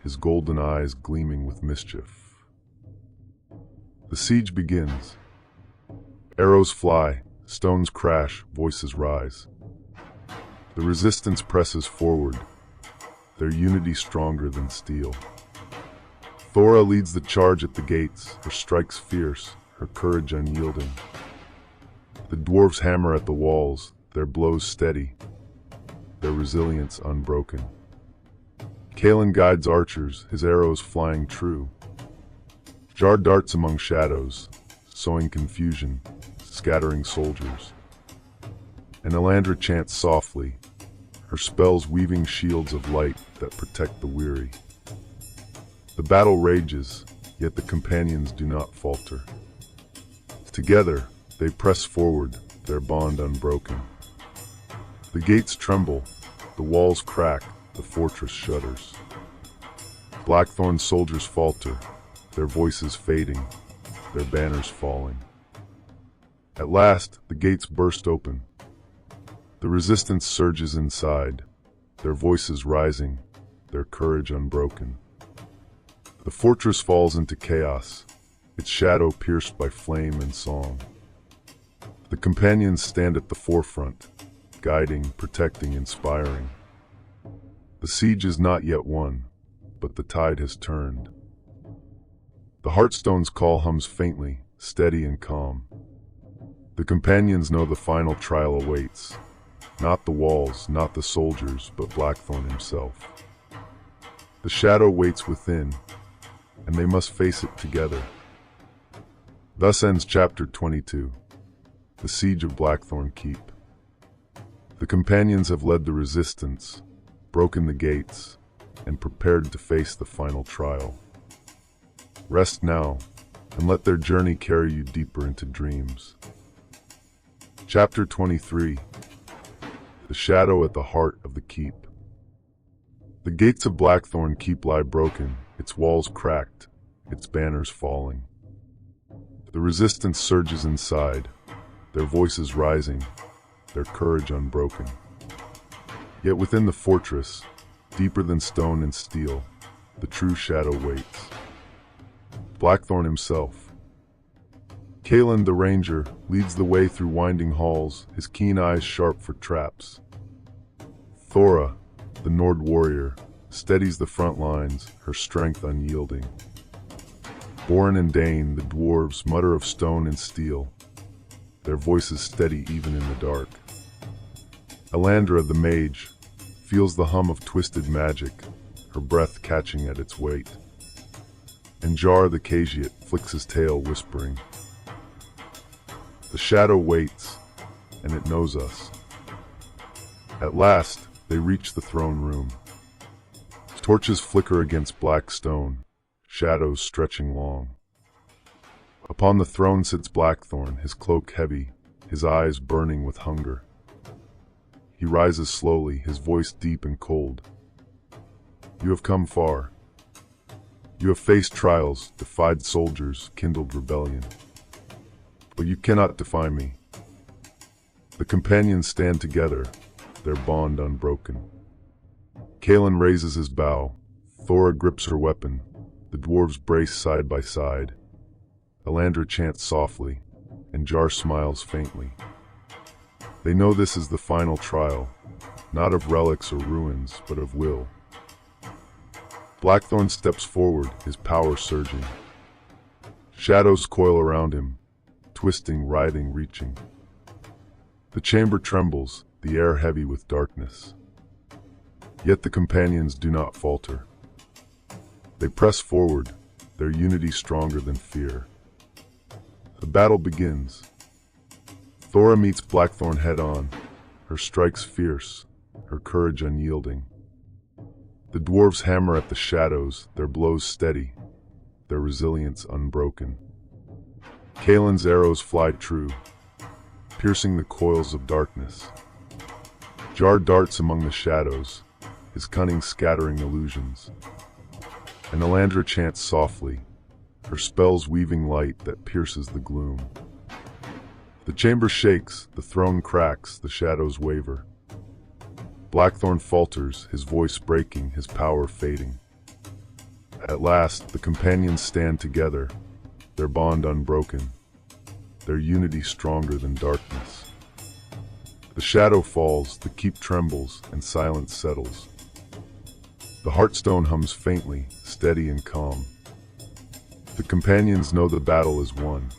his golden eyes gleaming with mischief. The siege begins. Arrows fly, stones crash, voices rise. The resistance presses forward, their unity stronger than steel. Thora leads the charge at the gates, her strikes fierce, her courage unyielding. The dwarves hammer at the walls, their blows steady, their resilience unbroken. Kaelen guides archers, his arrows flying true. Jar darts among shadows, sowing confusion, scattering soldiers. And Elandra chants softly, her spells weaving shields of light that protect the weary. The battle rages, yet the companions do not falter. Together, they press forward, their bond unbroken. The gates tremble, the walls crack, the fortress shudders. Blackthorn soldiers falter, their voices fading, their banners falling. At last, the gates burst open. The resistance surges inside, their voices rising, their courage unbroken. The fortress falls into chaos, its shadow pierced by flame and song. The companions stand at the forefront, guiding, protecting, inspiring. The siege is not yet won, but the tide has turned. The Heartstone's call hums faintly, steady and calm. The companions know the final trial awaits. Not the walls, not the soldiers, but Blackthorn himself. The shadow waits within, and they must face it together. Thus ends Chapter 22, The Siege of Blackthorn Keep. The companions have led the resistance, broken the gates, and prepared to face the final trial. Rest now, and let their journey carry you deeper into dreams. Chapter 23, The Shadow at the Heart of the Keep. The gates of Blackthorn Keep lie broken, its walls cracked, its banners falling. The resistance surges inside, their voices rising, their courage unbroken. Yet within the fortress, deeper than stone and steel, the true shadow waits. Blackthorn himself. Kaelen the ranger leads the way through winding halls, his keen eyes sharp for traps. Thora, the Nord warrior, steadies the front lines, her strength unyielding. Borin and Dain, the dwarves, mutter of stone and steel, their voices steady even in the dark. Elandra, the mage, feels the hum of twisted magic, her breath catching at its weight. And Jar, the khajiit, flicks his tail, whispering. The shadow waits, and it knows us. At last, they reach the throne room. Torches flicker against black stone, shadows stretching long. Upon the throne sits Blackthorn, his cloak heavy, his eyes burning with hunger. He rises slowly, his voice deep and cold. You have come far. You have faced trials, defied soldiers, kindled rebellion. But you cannot defy me. The companions stand together, their bond unbroken. Kaelen raises his bow. Thora grips her weapon. The dwarves brace side by side. Elandra chants softly, and Jar smiles faintly. They know this is the final trial, not of relics or ruins, but of will. Blackthorn steps forward, his power surging. Shadows coil around him, twisting, writhing, reaching. The chamber trembles, the air heavy with darkness. Yet the companions do not falter. They press forward, their unity stronger than fear. The battle begins. Thora meets Blackthorn head-on, her strikes fierce, her courage unyielding. The dwarves hammer at the shadows, their blows steady, their resilience unbroken. Kaelen's arrows fly true, piercing the coils of darkness. Jar darts among the shadows, his cunning scattering illusions. And Elandra chants softly, her spells weaving light that pierces the gloom. The chamber shakes, the throne cracks, the shadows waver. Blackthorn falters, his voice breaking, his power fading. At last, the companions stand together, their bond unbroken, their unity stronger than darkness. The shadow falls, the keep trembles, and silence settles. The Heartstone hums faintly, steady and calm. The companions know the battle is won,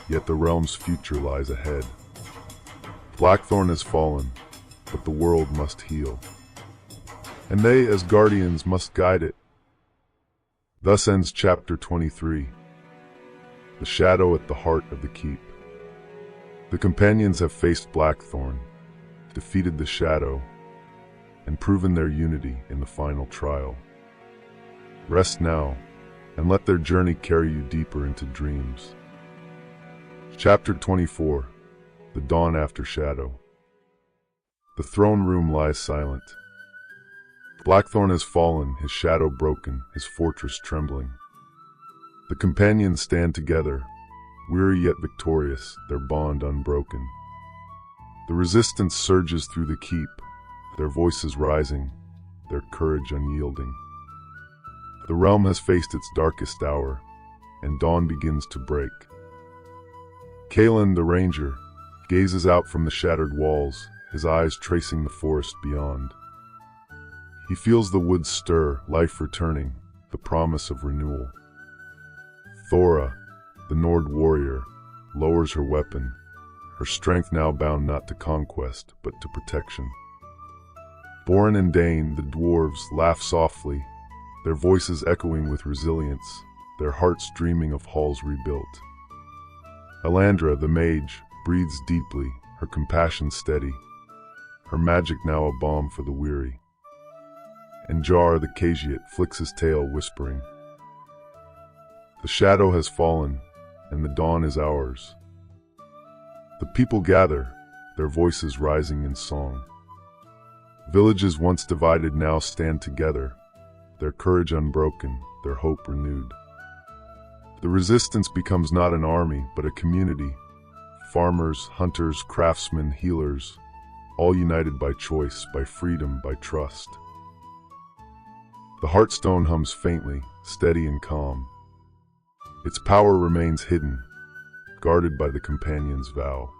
yet the realm's future lies ahead. Blackthorn has fallen, but the world must heal, and they, as guardians, must guide it. Thus ends Chapter 23, The Shadow at the Heart of the Keep. The companions have faced Blackthorn, defeated the shadow, and proven their unity in the final trial. Rest now, and let their journey carry you deeper into dreams. Chapter 24, The Dawn After Shadow. The throne room lies silent. Blackthorn has fallen, his shadow broken, his fortress trembling. The companions stand together, weary yet victorious, their bond unbroken. The resistance surges through the keep, their voices rising, their courage unyielding. The realm has faced its darkest hour, and dawn begins to break. Kaelen, the ranger, gazes out from the shattered walls, his eyes tracing the forest beyond. He feels the woods stir, life returning, the promise of renewal. Thora, the Nord warrior, lowers her weapon, her strength now bound not to conquest, but to protection. Borin and Dain, the dwarves, laugh softly, their voices echoing with resilience, their hearts dreaming of halls rebuilt. Elandra, the mage, breathes deeply, her compassion steady, her magic now a balm for the weary. And Jar, the khajiit, flicks his tail, whispering, "The shadow has fallen, and the dawn is ours." The people gather, their voices rising in song. Villages once divided now stand together, their courage unbroken, their hope renewed. The resistance becomes not an army, but a community. Farmers, hunters, craftsmen, healers, all united by choice, by freedom, by trust. The Heartstone hums faintly, steady and calm. Its power remains hidden, guarded by the companion's vow.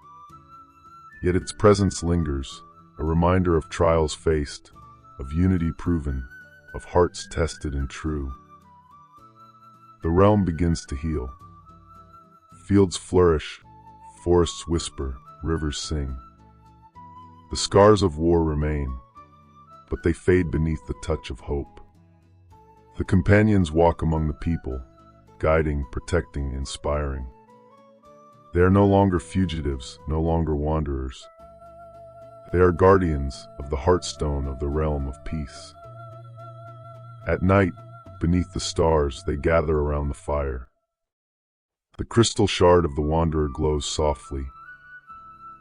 Yet its presence lingers, a reminder of trials faced, of unity proven, of hearts tested and true. The realm begins to heal. Fields flourish, forests whisper, rivers sing. The scars of war remain, but they fade beneath the touch of hope. The companions walk among the people, guiding, protecting, inspiring. They are no longer fugitives, no longer wanderers. They are guardians of the Heartstone of the realm of peace. At night, beneath the stars, they gather around the fire. The crystal shard of the wanderer glows softly,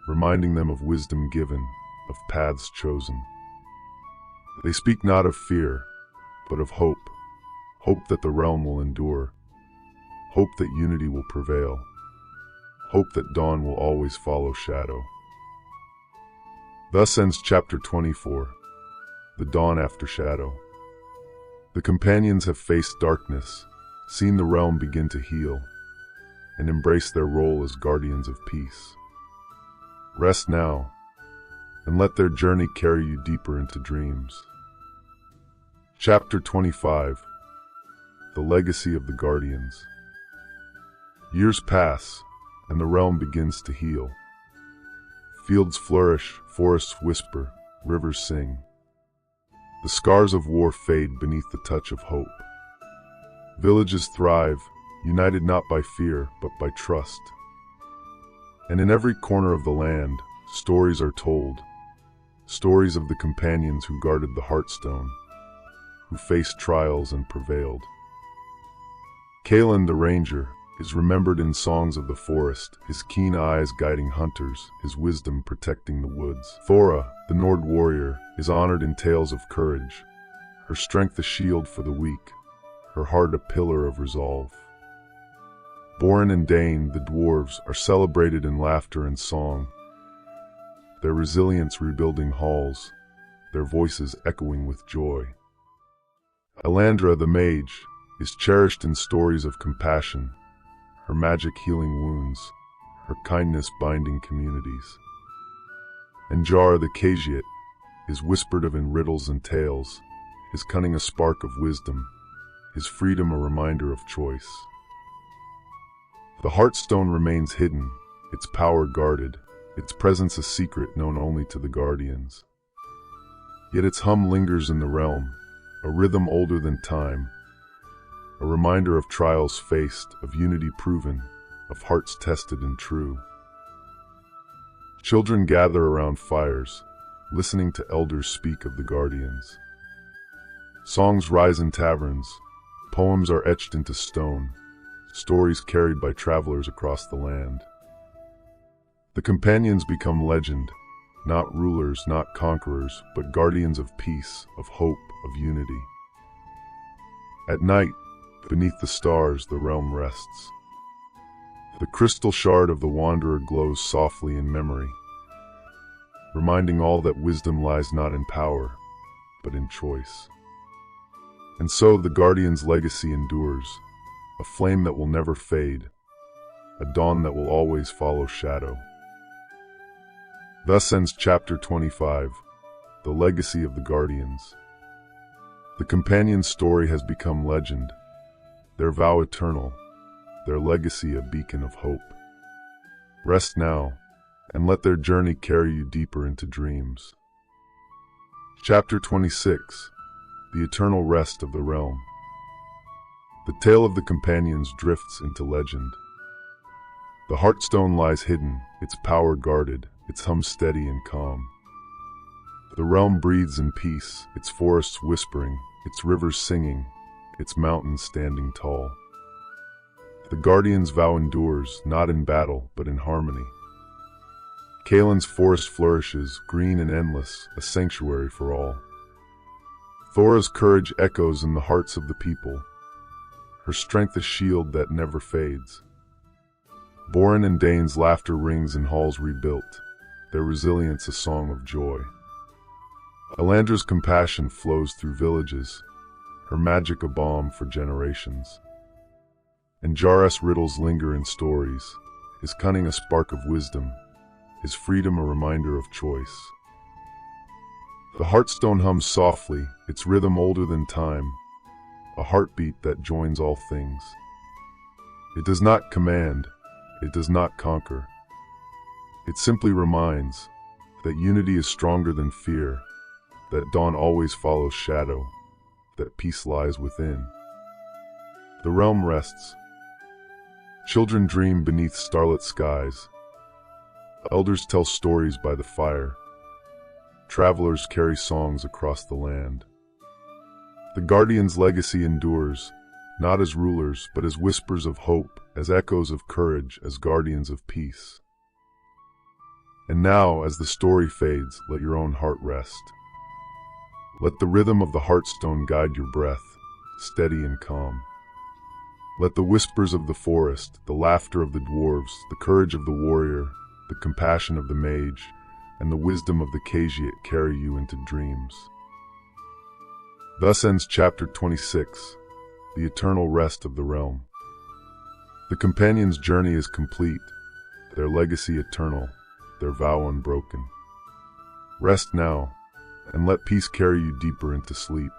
reminding them of wisdom given, of paths chosen. They speak not of fear, but of hope. Hope that the realm will endure. Hope that unity will prevail. Hope that dawn will always follow shadow. Thus ends chapter 24, The Dawn After Shadow. The companions have faced darkness, seen the realm begin to heal, and embraced their role as guardians of peace. Rest now, and let their journey carry you deeper into dreams. Chapter 25, The Legacy of the Guardians. Years pass, and the realm begins to heal. Fields flourish, forests whisper, rivers sing. The scars of war fade beneath the touch of hope. Villages thrive, united not by fear, but by trust. And in every corner of the land, stories are told. Stories of the companions who guarded the Heartstone, who faced trials and prevailed. Kaelen the ranger is remembered in songs of the forest, his keen eyes guiding hunters, his wisdom protecting the woods. Thora, the Nord warrior, is honored in tales of courage, her strength a shield for the weak, her heart a pillar of resolve. Borin and Dain, the dwarves, are celebrated in laughter and song, their resilience rebuilding halls, their voices echoing with joy. Elandra, the mage, is cherished in stories of compassion, her magic healing wounds, her kindness binding communities. And Jar, the khajiit, is whispered of in riddles and tales, his cunning a spark of wisdom, his freedom a reminder of choice. The Heartstone remains hidden, its power guarded, its presence a secret known only to the guardians. Yet its hum lingers in the realm, a rhythm older than time, a reminder of trials faced, of unity proven, of hearts tested and true. Children gather around fires, listening to elders speak of the guardians. Songs rise in taverns, poems are etched into stone, stories carried by travelers across the land. The companions become legend, not rulers, not conquerors, but guardians of peace, of hope, of unity. At night, beneath the stars, the realm rests. The crystal shard of the wanderer glows softly in memory, reminding all that wisdom lies not in power, but in choice. And so the guardian's legacy endures, a flame that will never fade, a dawn that will always follow shadow. Thus ends chapter 25, The Legacy of the Guardians. The companion's story has become legend, their vow eternal, their legacy a beacon of hope. Rest now, and let their journey carry you deeper into dreams. Chapter 26, The Eternal Rest of the Realm. The tale of the companions drifts into legend. The Heartstone lies hidden, its power guarded, its hum steady and calm. The realm breathes in peace, its forests whispering, its rivers singing, its mountains standing tall. The guardian's vow endures, not in battle, but in harmony. Kaelen's forest flourishes, green and endless, a sanctuary for all. Thora's courage echoes in the hearts of the people, her strength a shield that never fades. Borin and Dain's laughter rings in halls rebuilt, their resilience a song of joy. Elandra's compassion flows through villages, her magic a balm for generations. And Jar's riddles linger in stories, his cunning a spark of wisdom, his freedom a reminder of choice. The Heartstone hums softly, its rhythm older than time, a heartbeat that joins all things. It does not command, it does not conquer. It simply reminds that unity is stronger than fear, that dawn always follows shadow, that peace lies within. The realm rests, Children dream beneath starlit skies. Elders tell stories by the fire. Travelers carry songs across the land. The Guardian's legacy endures, not as rulers, but as whispers of hope, as echoes of courage, as guardians of peace. And now, as the story fades, let your own heart rest. Let the rhythm of the Heartstone guide your breath, steady and calm. Let the whispers of the forest, the laughter of the dwarves, the courage of the warrior, the compassion of the mage, and the wisdom of the khajiit carry you into dreams. Thus ends Chapter 26, The Eternal Rest of the Realm. The companions' journey is complete, their legacy eternal, their vow unbroken. Rest now, and let peace carry you deeper into sleep.